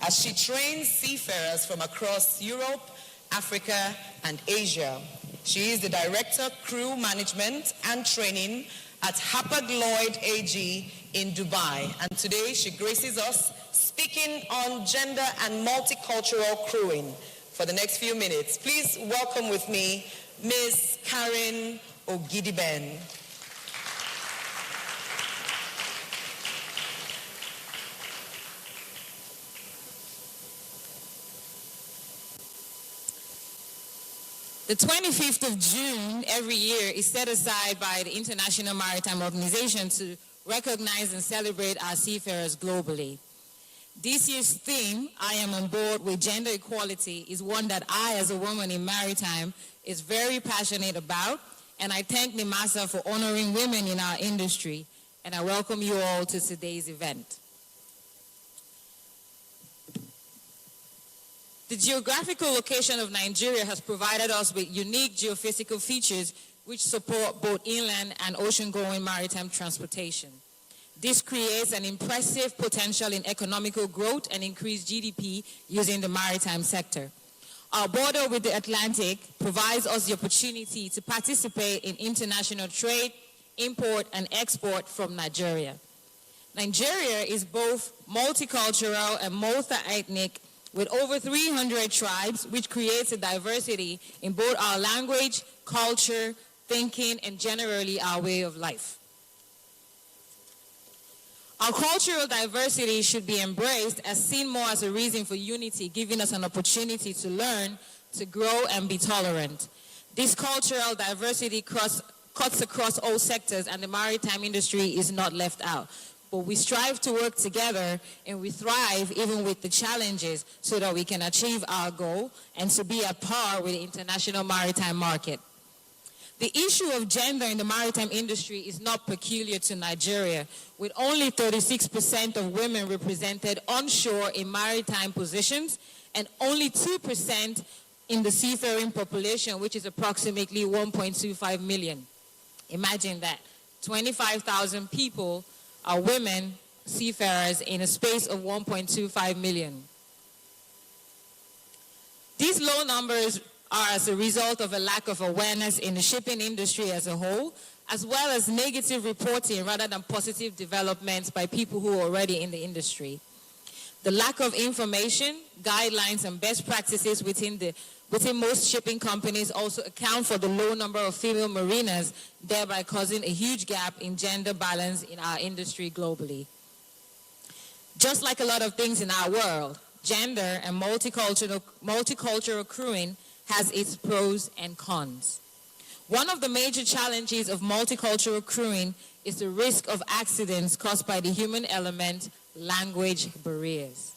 as she trains seafarers from across Europe, Africa, and Asia. She is the Director, Crew Management and Training at Hapag-Lloyd AG in Dubai. And today she graces us speaking on gender and multicultural crewing. For the next few minutes, please welcome with me Ms. Karen Ogidiben. The 25th of June every year is set aside by the International Maritime Organization to recognize and celebrate our seafarers globally. This year's theme, I am on board with gender equality, is one that I, as a woman in maritime, is very passionate about, and I thank NIMASA for honoring women in our industry, and I welcome you all to today's event. The geographical location of Nigeria has provided us with unique geophysical features which support both inland and ocean-going maritime transportation. This creates an impressive potential in economical growth and increased GDP using the maritime sector. Our border with the Atlantic provides us the opportunity to participate in international trade, import, and export from Nigeria. Nigeria is both multicultural and multi-ethnic, with over 300 tribes, which creates a diversity in both our language, culture, thinking, and generally our way of life. Our cultural diversity should be embraced as seen more as a reason for unity, giving us an opportunity to learn, to grow, and be tolerant. This cultural diversity cuts across all sectors, and the maritime industry is not left out. But we strive to work together, and we thrive even with the challenges so that we can achieve our goal and to be at par with the international maritime market. The issue of gender in the maritime industry is not peculiar to Nigeria, with only 36% of women represented onshore in maritime positions and only 2% in the seafaring population, which is approximately 1.25 million. Imagine that. 25,000 people are women seafarers in a space of 1.25 million. These low numbers are as a result of a lack of awareness in the shipping industry as a whole, as well as negative reporting rather than positive developments by people who are already in the industry. The lack of information, guidelines, and best practices within most shipping companies also account for the low number of female mariners, thereby causing a huge gap in gender balance in our industry globally. Just like a lot of things in our world, gender and multicultural crewing has its pros and cons. One of the major challenges of multicultural crewing is the risk of accidents caused by the human element, language barriers.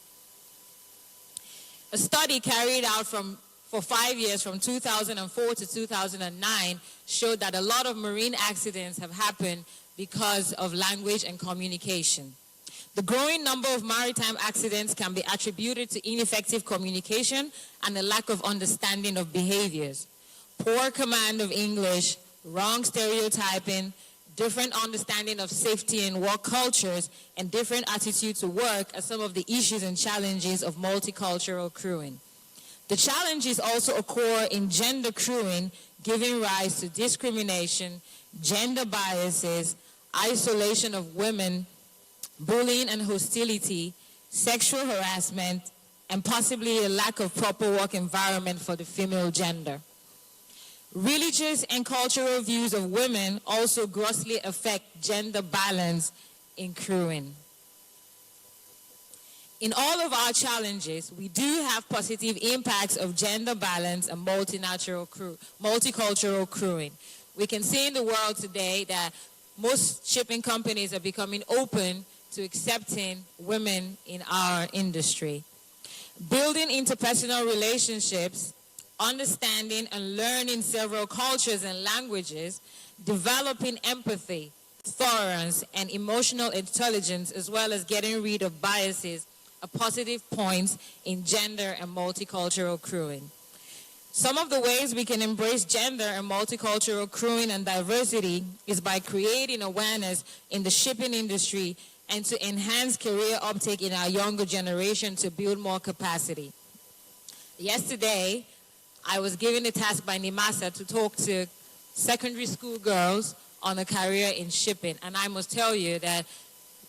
A study carried out for 5 years, from 2004 to 2009, showed that a lot of marine accidents have happened because of language and communication. The growing number of maritime accidents can be attributed to ineffective communication and a lack of understanding of behaviors. Poor command of English, wrong stereotyping, different understanding of safety and work cultures, and different attitude to work are some of the issues and challenges of multicultural crewing. The challenges also occur in gender crewing, giving rise to discrimination, gender biases, isolation of women, bullying and hostility, sexual harassment, and possibly a lack of proper work environment for the female gender. Religious and cultural views of women also grossly affect gender balance in crewing. In all of our challenges, we do have positive impacts of gender balance and multicultural crewing. We can see in the world today that most shipping companies are becoming open to accepting women in our industry. Building interpersonal relationships, understanding and learning several cultures and languages, developing empathy, tolerance, and emotional intelligence, as well as getting rid of biases, are positive points in gender and multicultural crewing. Some of the ways we can embrace gender and multicultural crewing and diversity is by creating awareness in the shipping industry and to enhance career uptake in our younger generation to build more capacity. Yesterday, I was given a task by NIMASA to talk to secondary school girls on a career in shipping, and I must tell you that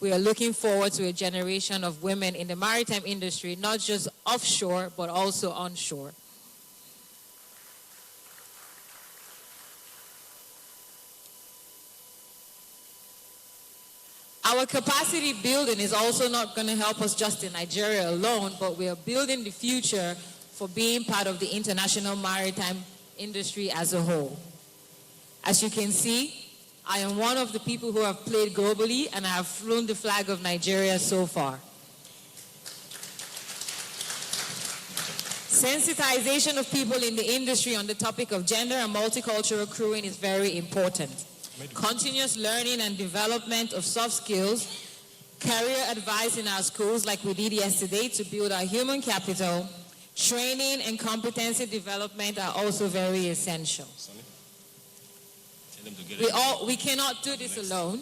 we are looking forward to a generation of women in the maritime industry, not just offshore, but also onshore. Our capacity building is also not going to help us just in Nigeria alone, but we are building the future for being part of the international maritime industry as a whole. As you can see, I am one of the people who have played globally, and I have flown the flag of Nigeria so far. Sensitization of people in the industry on the topic of gender and multicultural crewing is very important. Continuous learning and development of soft skills, career advice in our schools like we did yesterday to build our human capital, training and competency development are also very essential. We cannot do this alone.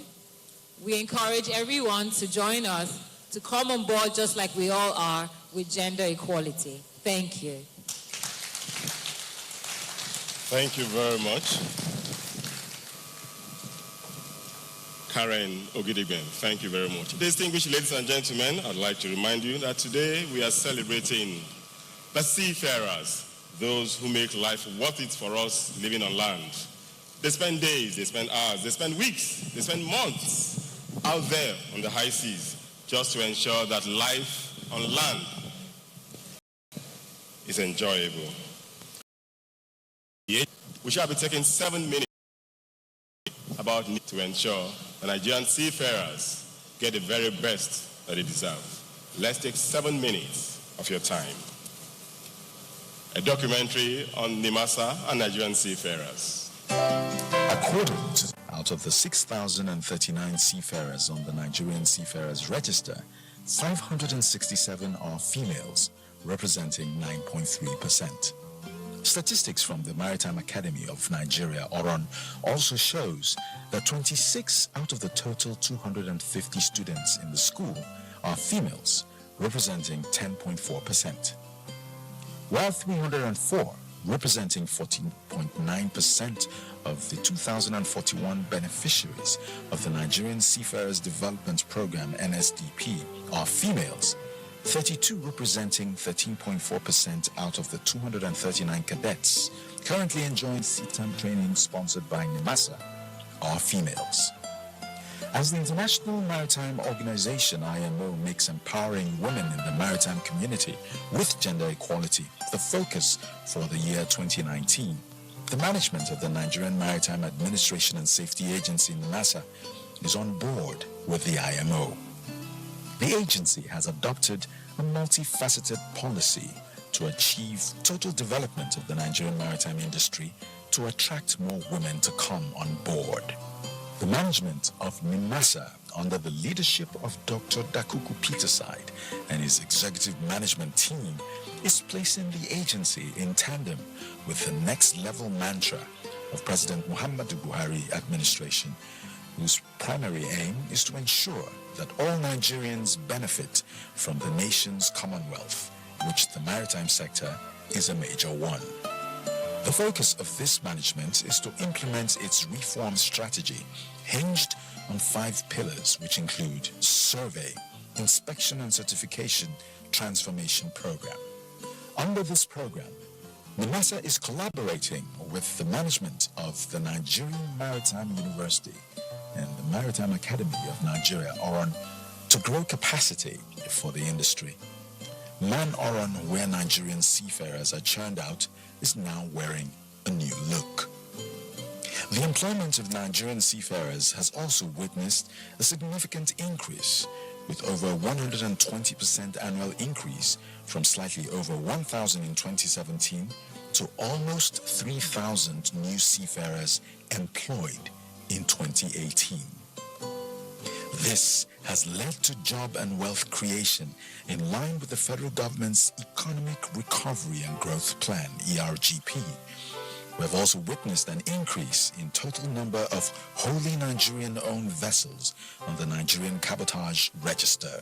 We encourage everyone to join us to come on board just like we all are with gender equality. Thank you. Thank you very much. Karen Ogidigben, thank you very much. Distinguished ladies and gentlemen, I'd like to remind you that today we are celebrating the seafarers, those who make life worth it for us living on land. They spend days, they spend hours, they spend weeks, they spend months out there on the high seas just to ensure that life on land is enjoyable. We shall be taking 7 minutes about need to ensure the Nigerian seafarers get the very best that they deserve. Let's take 7 minutes of your time. A documentary on NIMASA and Nigerian seafarers. Out of the 6,039 seafarers on the Nigerian Seafarers Register, 567 are females, representing 9.3%. Statistics from the Maritime Academy of Nigeria, ORON, also shows that 26 out of the total 250 students in the school are females, representing 10.4%. While 304, representing 14.9% of the 2,041 beneficiaries of the Nigerian Seafarers Development Program (NSDP) are females, 32 representing 13.4% out of the 239 cadets currently enjoying sea-term training sponsored by NIMASA are females. As the International Maritime Organization (IMO) makes empowering women in the maritime community with gender equality the focus for the year 2019, the management of the Nigerian Maritime Administration and Safety Agency (NIMASA) is on board with the IMO. The agency has adopted a multifaceted policy to achieve total development of the Nigerian maritime industry to attract more women to come on board. The management of NIMASA, under the leadership of Dr. Dakuku Peterside and his executive management team, is placing the agency in tandem with the next level mantra of President Muhammadu Buhari administration, whose primary aim is to ensure that all Nigerians benefit from the nation's commonwealth, which the maritime sector is a major one. The focus of this management is to implement its reform strategy hinged on 5 pillars, which include survey, inspection and certification, transformation program. Under this program, NIMASA is collaborating with the management of the Nigerian Maritime University and the Maritime Academy of Nigeria, ORON, to grow capacity for the industry. Man ORON, where Nigerian seafarers are churned out, is now wearing a new look. The employment of Nigerian seafarers has also witnessed a significant increase, with over 120% annual increase from slightly over 1,000 in 2017 to almost 3,000 new seafarers employed in 2018. This has led to job and wealth creation in line with the federal government's Economic Recovery and Growth Plan, ERGP. We have also witnessed an increase in total number of wholly Nigerian-owned vessels on the Nigerian Cabotage Register.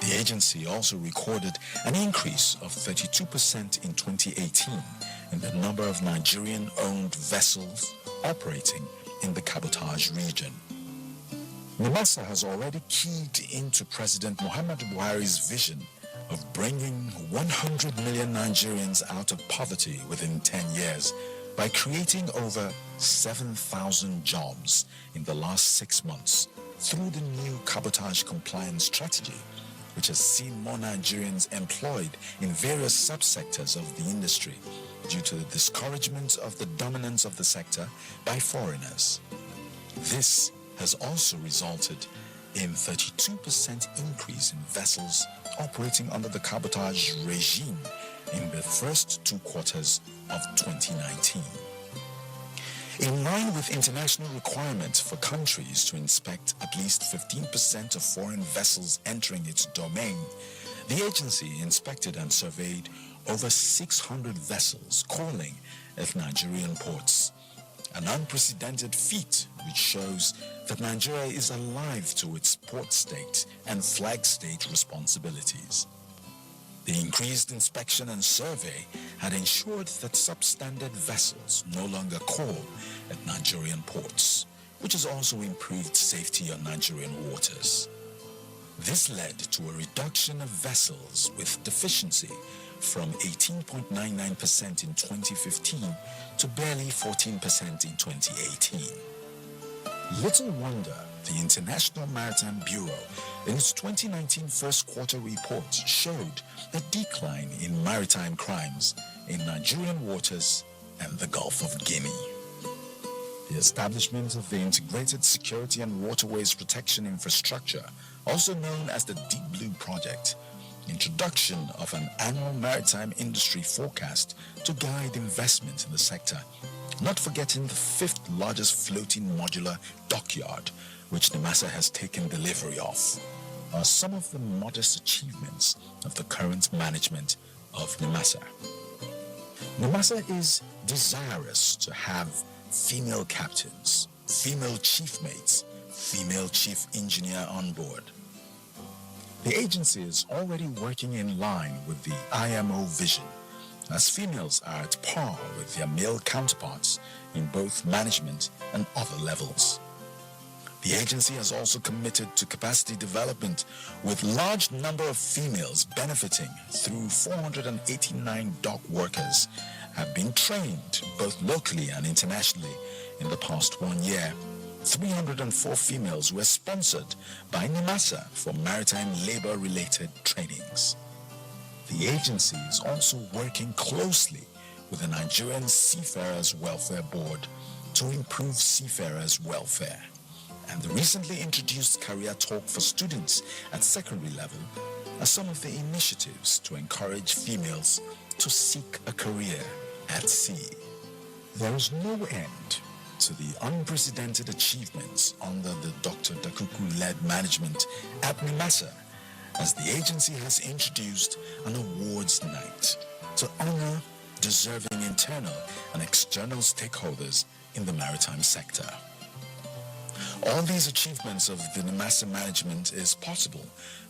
The agency also recorded an increase of 32% in 2018 in the number of Nigerian-owned vessels operating in the Cabotage region. NIMASA has already keyed into President Muhammadu Buhari's vision of bringing 100 million Nigerians out of poverty within 10 years by creating over 7,000 jobs in the last 6 months through the new cabotage compliance strategy, which has seen more Nigerians employed in various subsectors of the industry due to the discouragement of the dominance of the sector by foreigners. This has also resulted in 32% increase in vessels operating under the cabotage regime in the first 2 quarters of 2019. In line with international requirements for countries to inspect at least 15% of foreign vessels entering its domain, the agency inspected and surveyed over 600 vessels calling at Nigerian ports, an unprecedented feat which shows that Nigeria is alive to its port state and flag state responsibilities. The increased inspection and survey had ensured that substandard vessels no longer call at Nigerian ports, which has also improved safety on Nigerian waters. This led to a reduction of vessels with deficiency from 18.99% in 2015 to barely 14% in 2018. Little wonder the International Maritime Bureau in its 2019 first quarter report showed a decline in maritime crimes in Nigerian waters and the Gulf of Guinea. The establishment of the Integrated Security and Waterways Protection Infrastructure, also known as the Deep Blue Project, introduction of an annual maritime industry forecast to guide investment in the sector, not forgetting the 5th largest floating modular dockyard, which NIMASA has taken delivery of, are some of the modest achievements of the current management of NIMASA. NIMASA is desirous to have female captains, female chief mates, female chief engineer on board. The agency is already working in line with the IMO vision as females are at par with their male counterparts in both management and other levels. The agency has also committed to capacity development, with large number of females benefiting through 489 dock workers have been trained both locally and internationally in the past 1 year. 304 females were sponsored by NIMASA for maritime labor-related trainings. The agency is also working closely with the Nigerian Seafarers Welfare Board to improve seafarers' welfare. And the recently introduced Career Talk for students at secondary level are some of the initiatives to encourage females to seek a career at sea. There is no end to the unprecedented achievements under the Dr. Dakuku-led management at NIMASA, as the agency has introduced an awards night to honor deserving internal and external stakeholders in the maritime sector. All these achievements of the NIMASA management is possible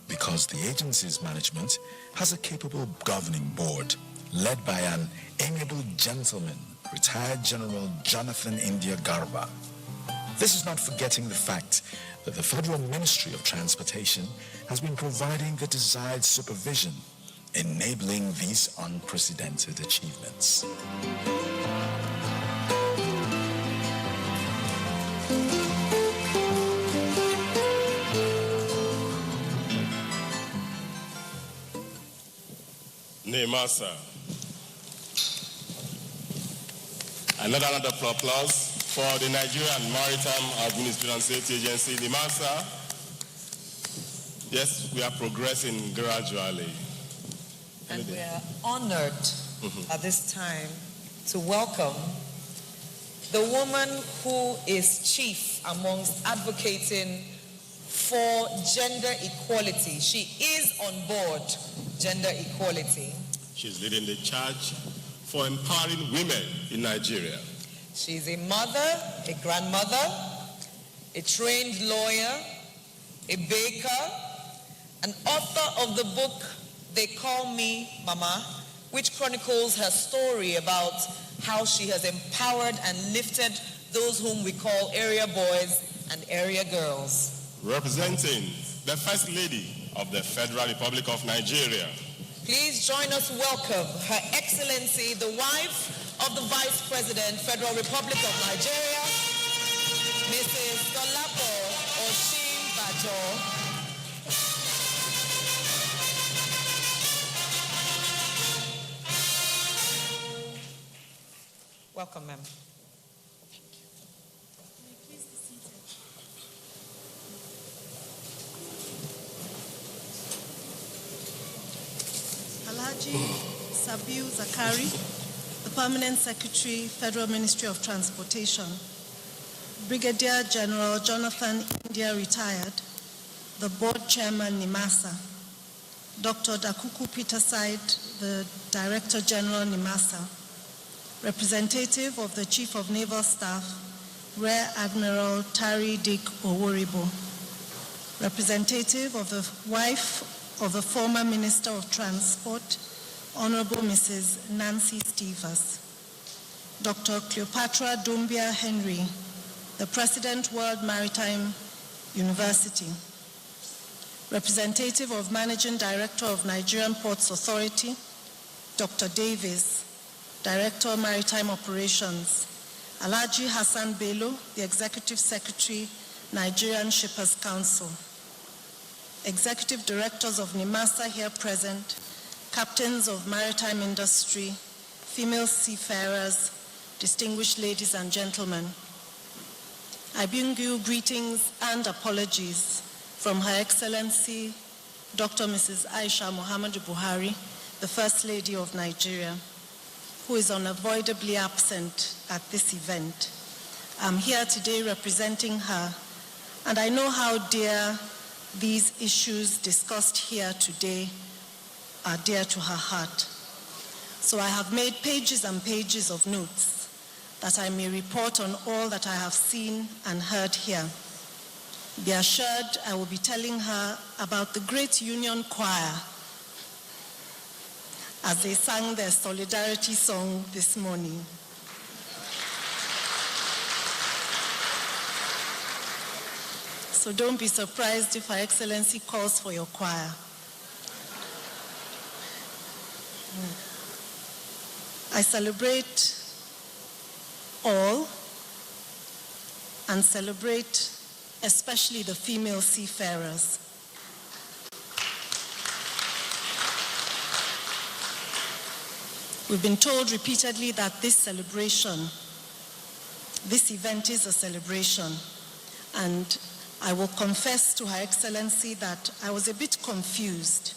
because the agency's management has a capable governing board led by an amiable gentleman, retired General Jonathan India Garba. This is not forgetting the fact that the Federal Ministry of Transportation has been providing the desired supervision, enabling these unprecedented achievements. NIMASA. Another round of applause for the Nigerian Maritime Administration and Safety Agency, NIMASA. Yes, we are progressing gradually. And we are honored at this time to welcome the woman who is chief amongst advocating for gender equality. She is on board gender equality. She's leading the charge for empowering women in Nigeria. She's a mother, a grandmother, a trained lawyer, a baker, an author of the book They Call Me Mama, which chronicles her story about how she has empowered and lifted those whom we call area boys and area girls. Representing the First Lady of the Federal Republic of Nigeria. Please join us welcome Her Excellency, the wife of the Vice President, Federal Republic of Nigeria, Mrs. Dolapo Oshimbajo. Welcome, ma'am. Alhaji Sabiu Zakari, the Permanent Secretary, Federal Ministry of Transportation. Brigadier General Jonathan India, retired, the Board Chairman, NIMASA. Dr. Dakuku Peterside, the Director General, NIMASA. Representative of the Chief of Naval Staff, Rear Admiral Tari Dick Oworibo. Representative of the wife of the former Minister of Transport, Honorable Mrs. Nancy Stevens. Dr. Cleopatra Dumbia Henry, the President, World Maritime University. Representative of Managing Director of Nigerian Ports Authority, Dr. Davis, Director, Maritime Operations. Alhaji Hassan Bello, the Executive Secretary, Nigerian Shippers Council. Executive Directors of NIMASA here present, Captains of Maritime Industry, female seafarers, distinguished ladies and gentlemen. I bring you greetings and apologies from Her Excellency, Dr. Mrs. Aisha Muhammadu Buhari, the First Lady of Nigeria, who is unavoidably absent at this event. I'm here today representing her, and I know how dear these issues discussed here today are dear to her heart. So I have made pages and pages of notes that I may report on all that I have seen and heard here. Be assured I will be telling her about the great Union Choir as they sang their solidarity song this morning. So don't be surprised if Her Excellency calls for your choir. I celebrate all and celebrate especially the female seafarers. We've been told repeatedly that this event is a celebration, and I will confess to Her Excellency that I was a bit confused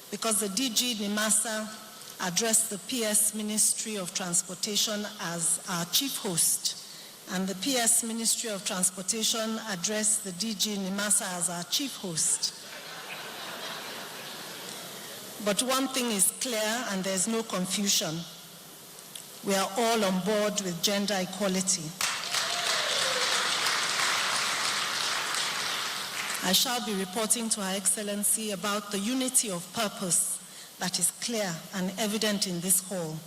because the DG NIMASA addressed the PS Ministry of Transportation as our chief host, and the PS Ministry of Transportation addressed the DG NIMASA as our chief host. But one thing is clear, and there's no confusion. We are all on board with gender equality. I shall be reporting to Her Excellency about the unity of purpose that is clear and evident in this hall.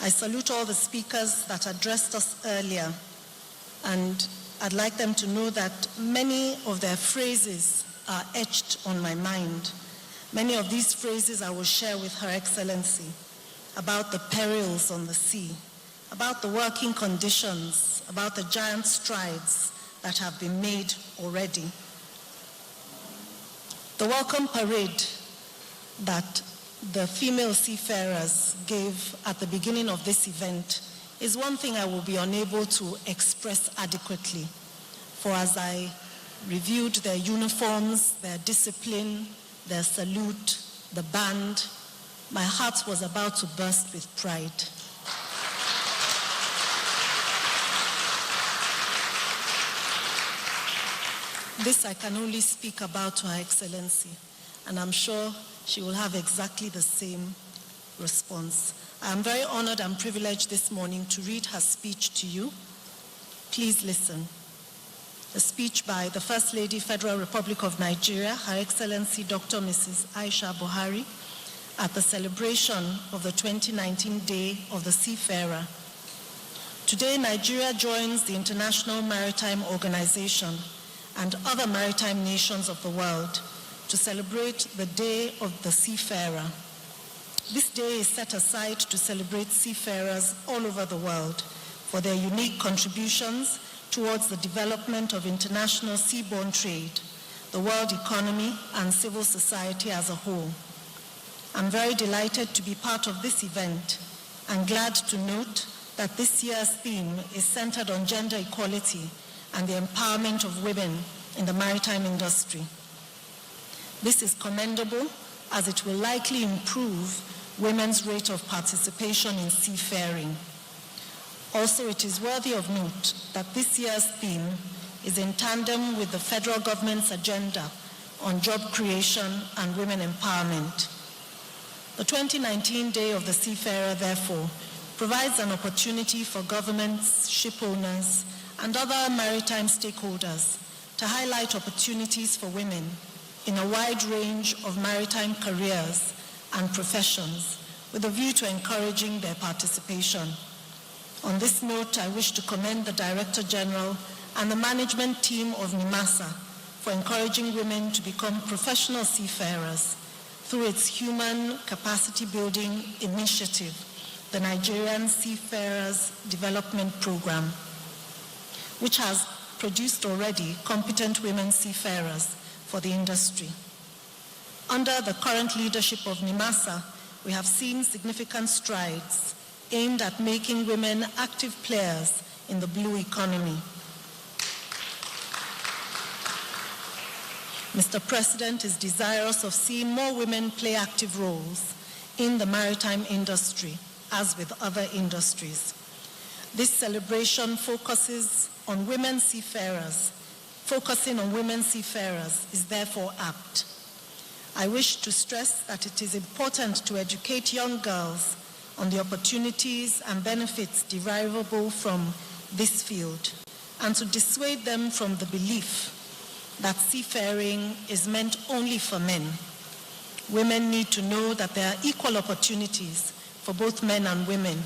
I salute all the speakers that addressed us earlier, and I'd like them to know that many of their phrases are etched on my mind. Many of these phrases I will share with Her Excellency about the perils on the sea, about the working conditions, about the giant strides that have been made already. The welcome parade that the female seafarers gave at the beginning of this event is one thing I will be unable to express adequately. For as I reviewed their uniforms, their discipline, their salute, the band, my heart was about to burst with pride. This I can only speak about to Her Excellency, and I'm sure she will have exactly the same response. I am very honored and privileged this morning to read her speech to you. Please listen. A speech by the First Lady, Federal Republic of Nigeria, Her Excellency Dr. Mrs. Aisha Buhari, at the celebration of the 2019 Day of the Seafarer. Today, Nigeria joins the International Maritime Organization and other maritime nations of the world to celebrate the Day of the Seafarer. This day is set aside to celebrate seafarers all over the world for their unique contributions towards the development of international seaborne trade, the world economy, and civil society as a whole. I'm very delighted to be part of this event and glad to note that this year's theme is centered on gender equality and the empowerment of women in the maritime industry. This is commendable as it will likely improve women's rate of participation in seafaring. Also, it is worthy of note that this year's theme is in tandem with the federal government's agenda on job creation and women empowerment. The 2019 Day of the Seafarer, therefore, provides an opportunity for governments, ship owners, and other maritime stakeholders to highlight opportunities for women in a wide range of maritime careers and professions with a view to encouraging their participation. On this note, I wish to commend the Director General and the management team of NIMASA for encouraging women to become professional seafarers through its human capacity building initiative, the Nigerian Seafarers Development Program, which has produced already competent women seafarers for the industry. Under the current leadership of NIMASA, we have seen significant strides aimed at making women active players in the blue economy. Mr. President is desirous of seeing more women play active roles in the maritime industry, as with other industries. This celebration focusing on women seafarers is therefore apt. I wish to stress that it is important to educate young girls on the opportunities and benefits derivable from this field, and to dissuade them from the belief that seafaring is meant only for men. Women need to know that there are equal opportunities for both men and women.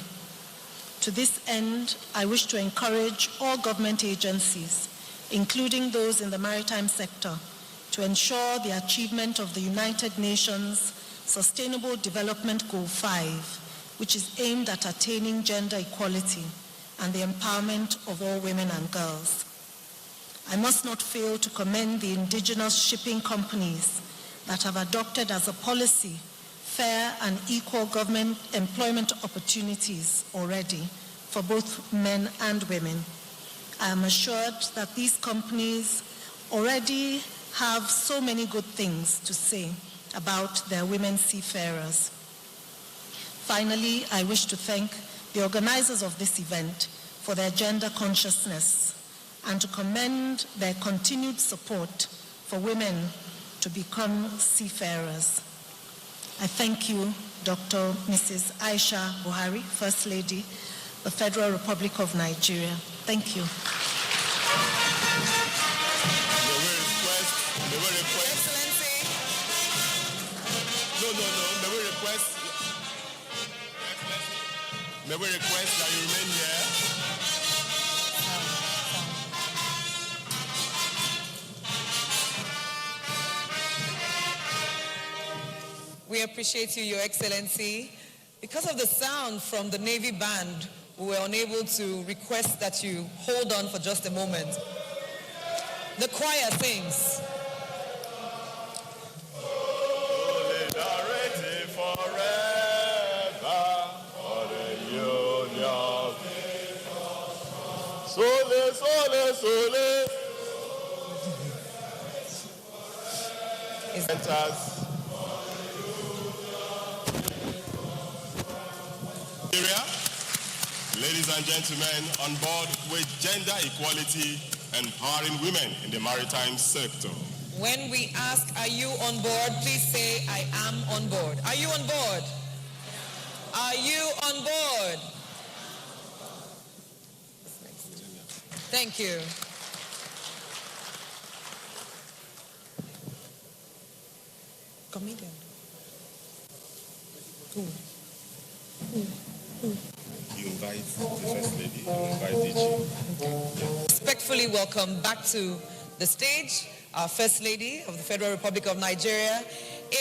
To this end, I wish to encourage all government agencies, including those in the maritime sector, to ensure the achievement of the United Nations Sustainable Development Goal 5, which is aimed at attaining gender equality and the empowerment of all women and girls. I must not fail to commend the indigenous shipping companies that have adopted as a policy fair and equal government employment opportunities already for both men and women. I am assured that these companies already have so many good things to say about their women seafarers. Finally, I wish to thank the organizers of this event for their gender consciousness and to commend their continued support for women to become seafarers. I thank you, Dr. Mrs. Aisha Buhari, First Lady, the Federal Republic of Nigeria. Thank you. Excellency. May we request that you remain here. We appreciate you, Your Excellency. Because of the sound from the Navy Band, we were unable to request that you hold on for just a moment. The choir sings. Solidarity forever for the union. Sole, sole, sole. Enters. Ladies and gentlemen, on board with gender equality, empowering women in the maritime sector. When we ask, are you on board? Please say, I am on board. Are you on board? Are you on board? Thank you. Comedian. You invite the First Lady, you invite DG. Respectfully welcome back to the stage our First Lady of the Federal Republic of Nigeria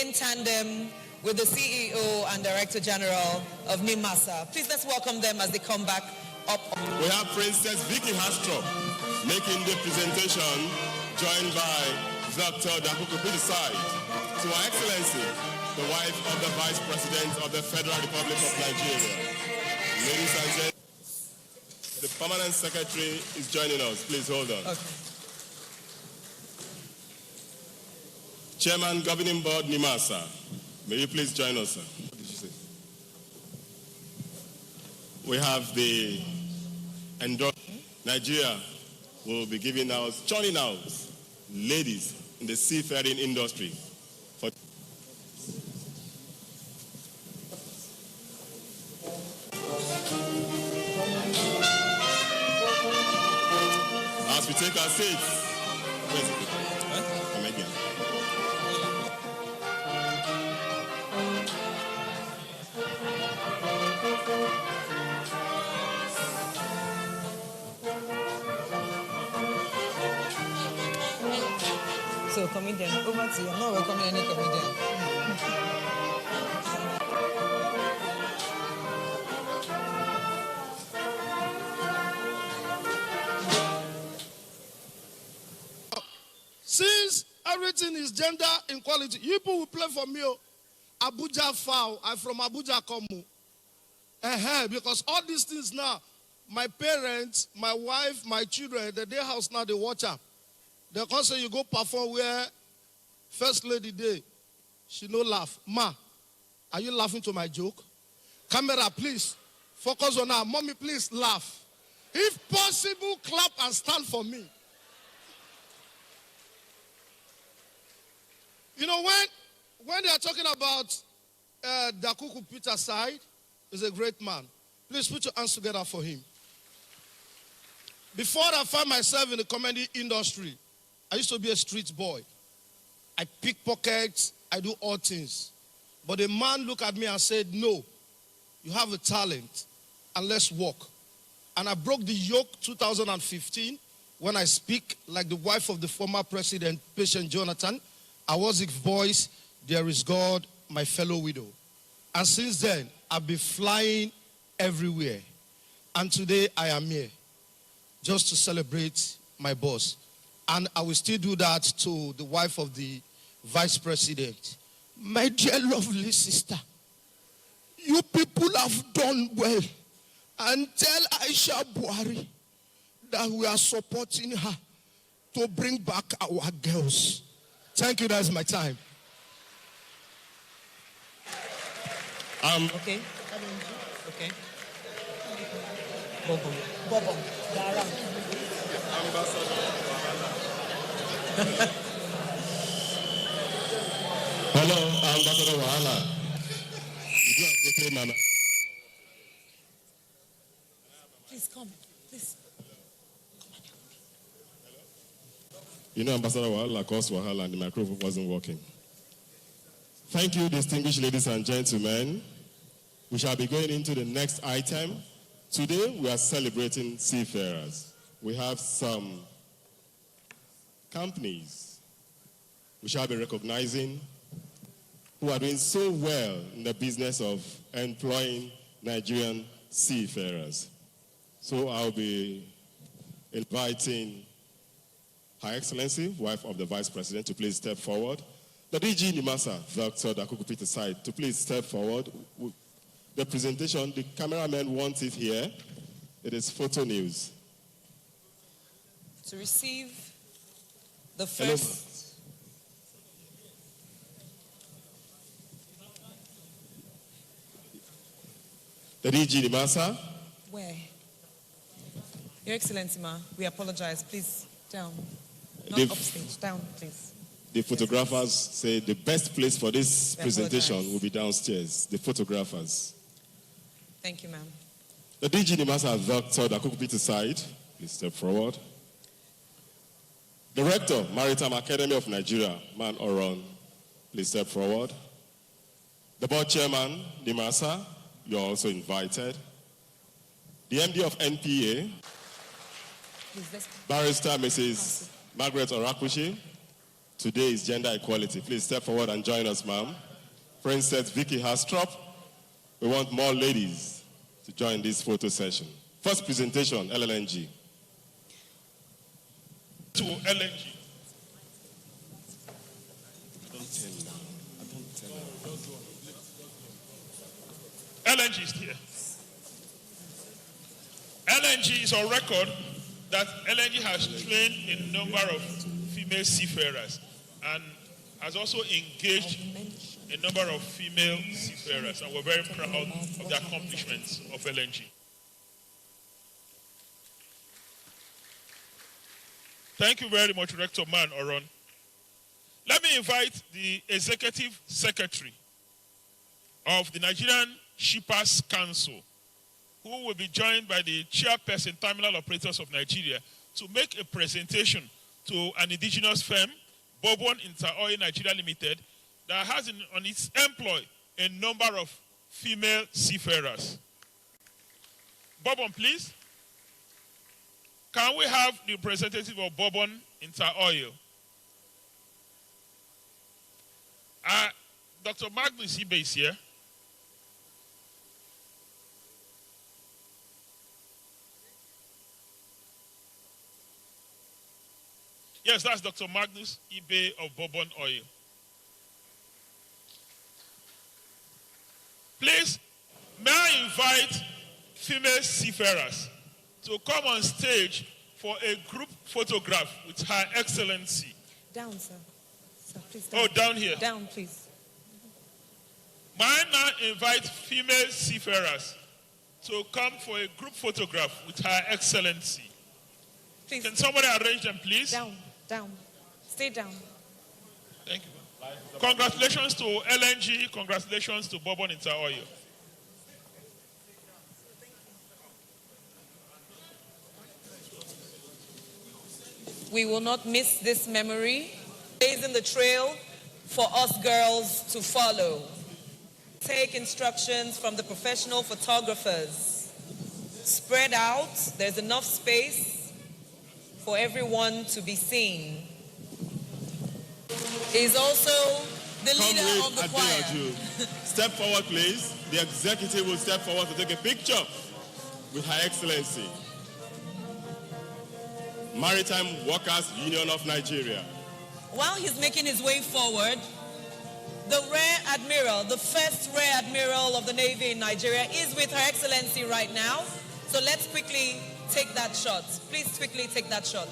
in tandem with the CEO and Director General of NIMASA. Please let's welcome them as they come back up. We have Princess Vicky Hastrop making the presentation, joined by Dr. Dakuku Pidisai. To Her Excellency, the wife of the Vice President of the Federal Republic of Nigeria. Ladies and gentlemen, the Permanent Secretary is joining us. Please hold on. Okay. Chairman, Governing Board, NIMASA. May you please join us, sir? What did you say? We have the endorsement. Nigeria will be giving out, churning out ladies in the seafaring industry. As we take our seats, where's it? Come again. So, comedian, over to you. I'm not welcoming any comedian. Since everything is gender equality, you people will play for me. Abuja foul. I'm from Abuja, Komu. Because all these things now, my parents, my wife, my children, the day house now, they watch up. They can say you go perform where First Lady day. She no laugh. Ma, are you laughing to my joke? Camera, please. Focus on her. Mommy, please laugh. If possible, clap and stand for me. You know, when they are talking about Dakuku Peter Side, is a great man. Please put your hands together for him. Before I found myself in the comedy industry, I used to be a street boy. I pickpocket, I do all things. But a man looked at me and said, no, you have a talent, and let's work. And I broke the yoke 2015 when I speak like the wife of the former president, Patient Jonathan. I was his voice, there is God, my fellow widow. And since then, I've been flying everywhere. And today I am here just to celebrate my boss. And I will still do that to the wife of the vice president. My dear lovely sister, you people have done well. And tell Aisha Buhari that we are supporting her to bring back our girls. Thank you, that's my time. Okay. Okay. Bobo. Hello, Ambassador Wahala. Please come. Please. You know, Ambassador Wahala caused Wahala and the microphone wasn't working. Thank you, distinguished ladies and gentlemen. We shall be going into the next item. Today, we are celebrating seafarers. We have some companies we shall be recognizing who are doing so well in the business of employing Nigerian seafarers. So I'll be inviting Her Excellency, wife of the Vice President, to please step forward. The DG NIMASA, Dr. Dakuku Peter Side, to please step forward. The presentation, the cameraman wants it here. It is photo news. To receive the first... The DG NIMASA. Where? Your Excellency, ma, we apologize. Please, down. Not upstage. Down, please. The photographers say the best place for this presentation will be downstairs. The photographers. Thank you, ma'am. The DG NIMASA, Dr. Dakuku Peter Side, please step forward. Director, Maritime Academy of Nigeria, Man Oron, please step forward. The board chairman, NIMASA, you're also invited. The MD of NPA, Barrister Mrs. Margaret Orakushi. Today is gender equality. Please step forward and join us, ma'am. Princess Vicky Hastrop. We want more ladies to join this photo session. First presentation, LLNG. To LNG. LNG is here. LNG is on record that LNG has trained a number of female seafarers and has also engaged a number of female seafarers, and we're very proud of the accomplishments of LNG. Thank you very much, Rector Man Oron. Let me invite the Executive Secretary of the Nigerian Shippers Council, who will be joined by the Chairperson, Terminal Operators of Nigeria, to make a presentation to an indigenous firm, Bourbon Inter-Oil Nigeria Limited, that has on its employ a number of female seafarers. Bourbon, please. Can we have the representative of Bourbon Inter-Oil? Dr. Magnus Ibe is here. Yes, that's Dr. Magnus Ibe of Bourbon Oil. Please, may I invite female seafarers to come on stage for a group photograph with Her Excellency. Down, sir. Sir, please down. Oh, down here. Down, please. May I now invite female seafarers to come for a group photograph with Her Excellency. Please. Can somebody arrange them, please? Down, down. Stay down. Thank you. Congratulations to LNG. Congratulations to Bourbon Inter-Oil. we will not miss this memory, blazing the trail for us girls to follow. Take instructions from the professional photographers. Spread out, there's enough space for everyone to be seen. He's also the leader of the choir. Step forward, please. The executive will step forward to take a picture with Her Excellency. Maritime Workers Union of Nigeria. While he's making his way forward, the Rear Admiral, the first Rear Admiral of the Navy in Nigeria, is with Her Excellency right now. So let's quickly take that shot. Please quickly take that shot.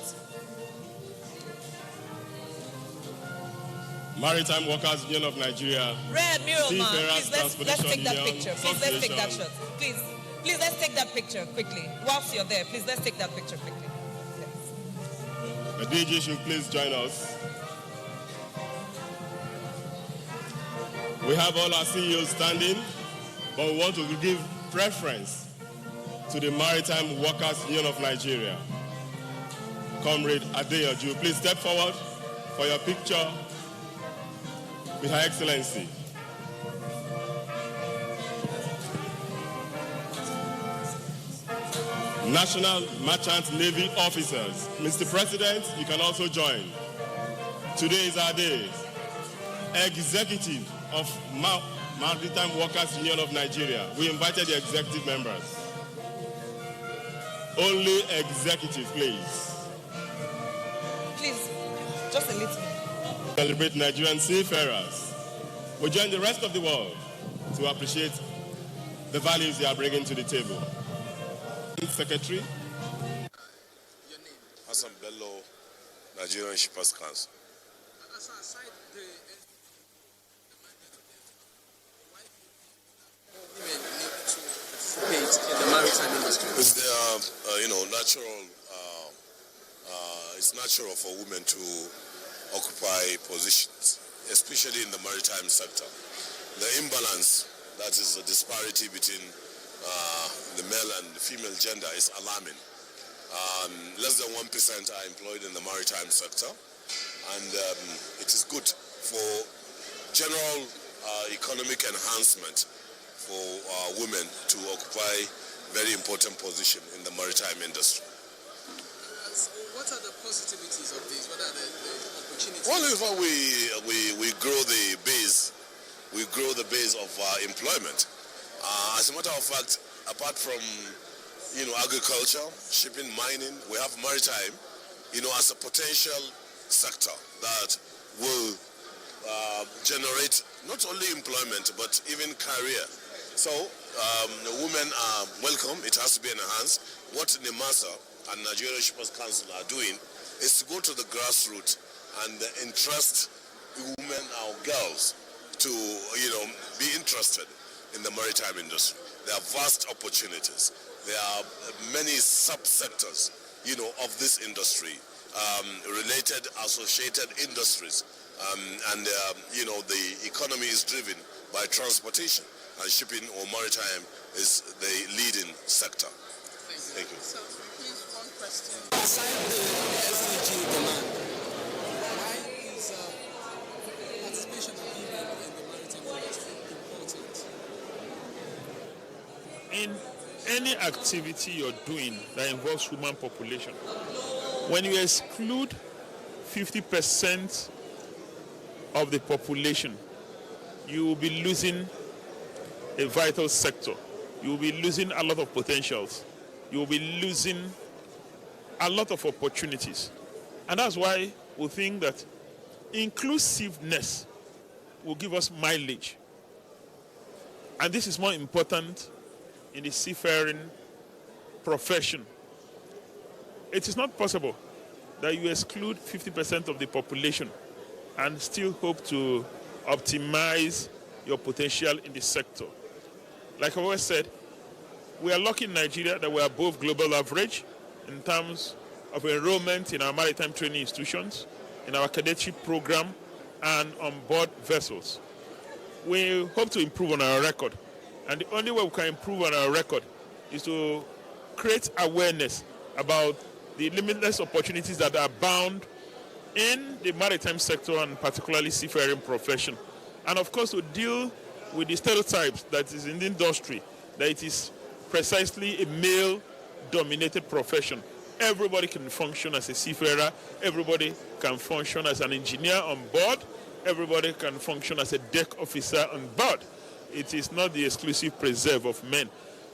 Maritime Workers Union of Nigeria. Rear Admiral, Seafarers, please let's take that picture. Please let's take that shot. Please let's take that picture quickly. Whilst you're there, please let's take that picture quickly. Yes. The DG should please join us. We have all our CEOs standing, but we want to give preference to the Maritime Workers Union of Nigeria. Comrade Adeyanju, please step forward for your picture with Her Excellency. National Merchant Navy officers, Mr. President, you can also join. Today is our day. Executive of Maritime Workers Union of Nigeria. We invited the executive members. Only executive, please. Please, just a little. Celebrate Nigerian seafarers. We join the rest of the world to appreciate the values they are bringing to the table. Secretary. Your name? Hassan Bello, Nigerian Shippers Council. Aside the women need to participate in the maritime industry? It's natural. It's natural for women to occupy positions, especially in the maritime sector. The imbalance, that is the disparity between the male and the female gender, is alarming. Less than 1% are employed in the maritime sector, and it is good for general economic enhancement for women to occupy very important position in the maritime industry. What are the positivities of this? What are the opportunities? Well, if we grow the base, of employment. As a matter of fact, apart from agriculture, shipping, mining, we have maritime, as a potential sector that will generate not only employment but even career. So women are welcome. It has to be enhanced. What NIMASA and Nigerian Shippers Council are doing is to go to the grassroots and interest women or girls to be interested in the maritime industry. There are vast opportunities. There are many subsectors, of this industry, related, associated industries, and the economy is driven by transportation, and shipping or maritime is the leading sector. Thank you. So, please, one question. Aside the SDG demand, why is participation of women in the maritime industry important? In any activity you're doing that involves human population, when you exclude 50% of the population, you will be losing a vital sector. You will be losing a lot of potentials. You will be losing a lot of opportunities. And that's why we think that inclusiveness will give us mileage. And this is more important in the seafaring profession. It is not possible that you exclude 50% of the population and still hope to optimize your potential in the sector. Like I always said, we are lucky in Nigeria that we are above global average in terms of enrollment in our maritime training institutions, in our cadetship program, and on board vessels. We hope to improve on our record. And the only way we can improve on our record is to create awareness about the limitless opportunities that are bound in the maritime sector and particularly seafaring profession. And of course, to deal with the stereotypes that is in the industry, that it is precisely a male-dominated profession. Everybody can function as a seafarer. Everybody can function as an engineer on board. Everybody can function as a deck officer on board. It is not the exclusive preserve of men.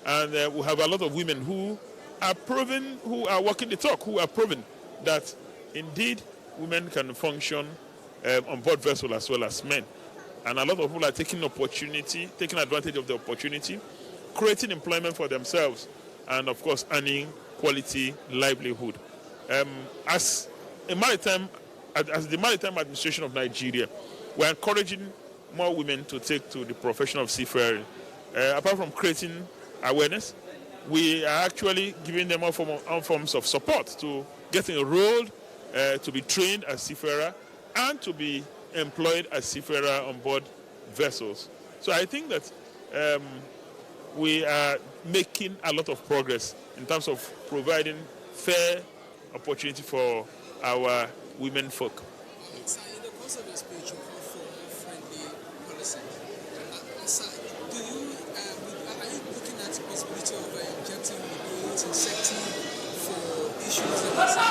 And we have a lot of women who are proven, who are walking the talk, who are proven that indeed women can function on board vessel as well as men. And a lot of people are taking advantage of the opportunity, creating employment for themselves, and of course earning quality livelihood. As the Maritime Administration of Nigeria, we're encouraging more women to take to the profession of seafaring. Apart from creating awareness, we are actually giving them all forms of support to get enrolled, to be trained as seafarer, and to be employed as seafarer on board vessels. So I think that we are making a lot of progress in terms of providing fair opportunity for our women folk. Sir, in the course of your speech, you called for a friendly policy. Sir, are you looking at the possibility of injecting the injecting for issues that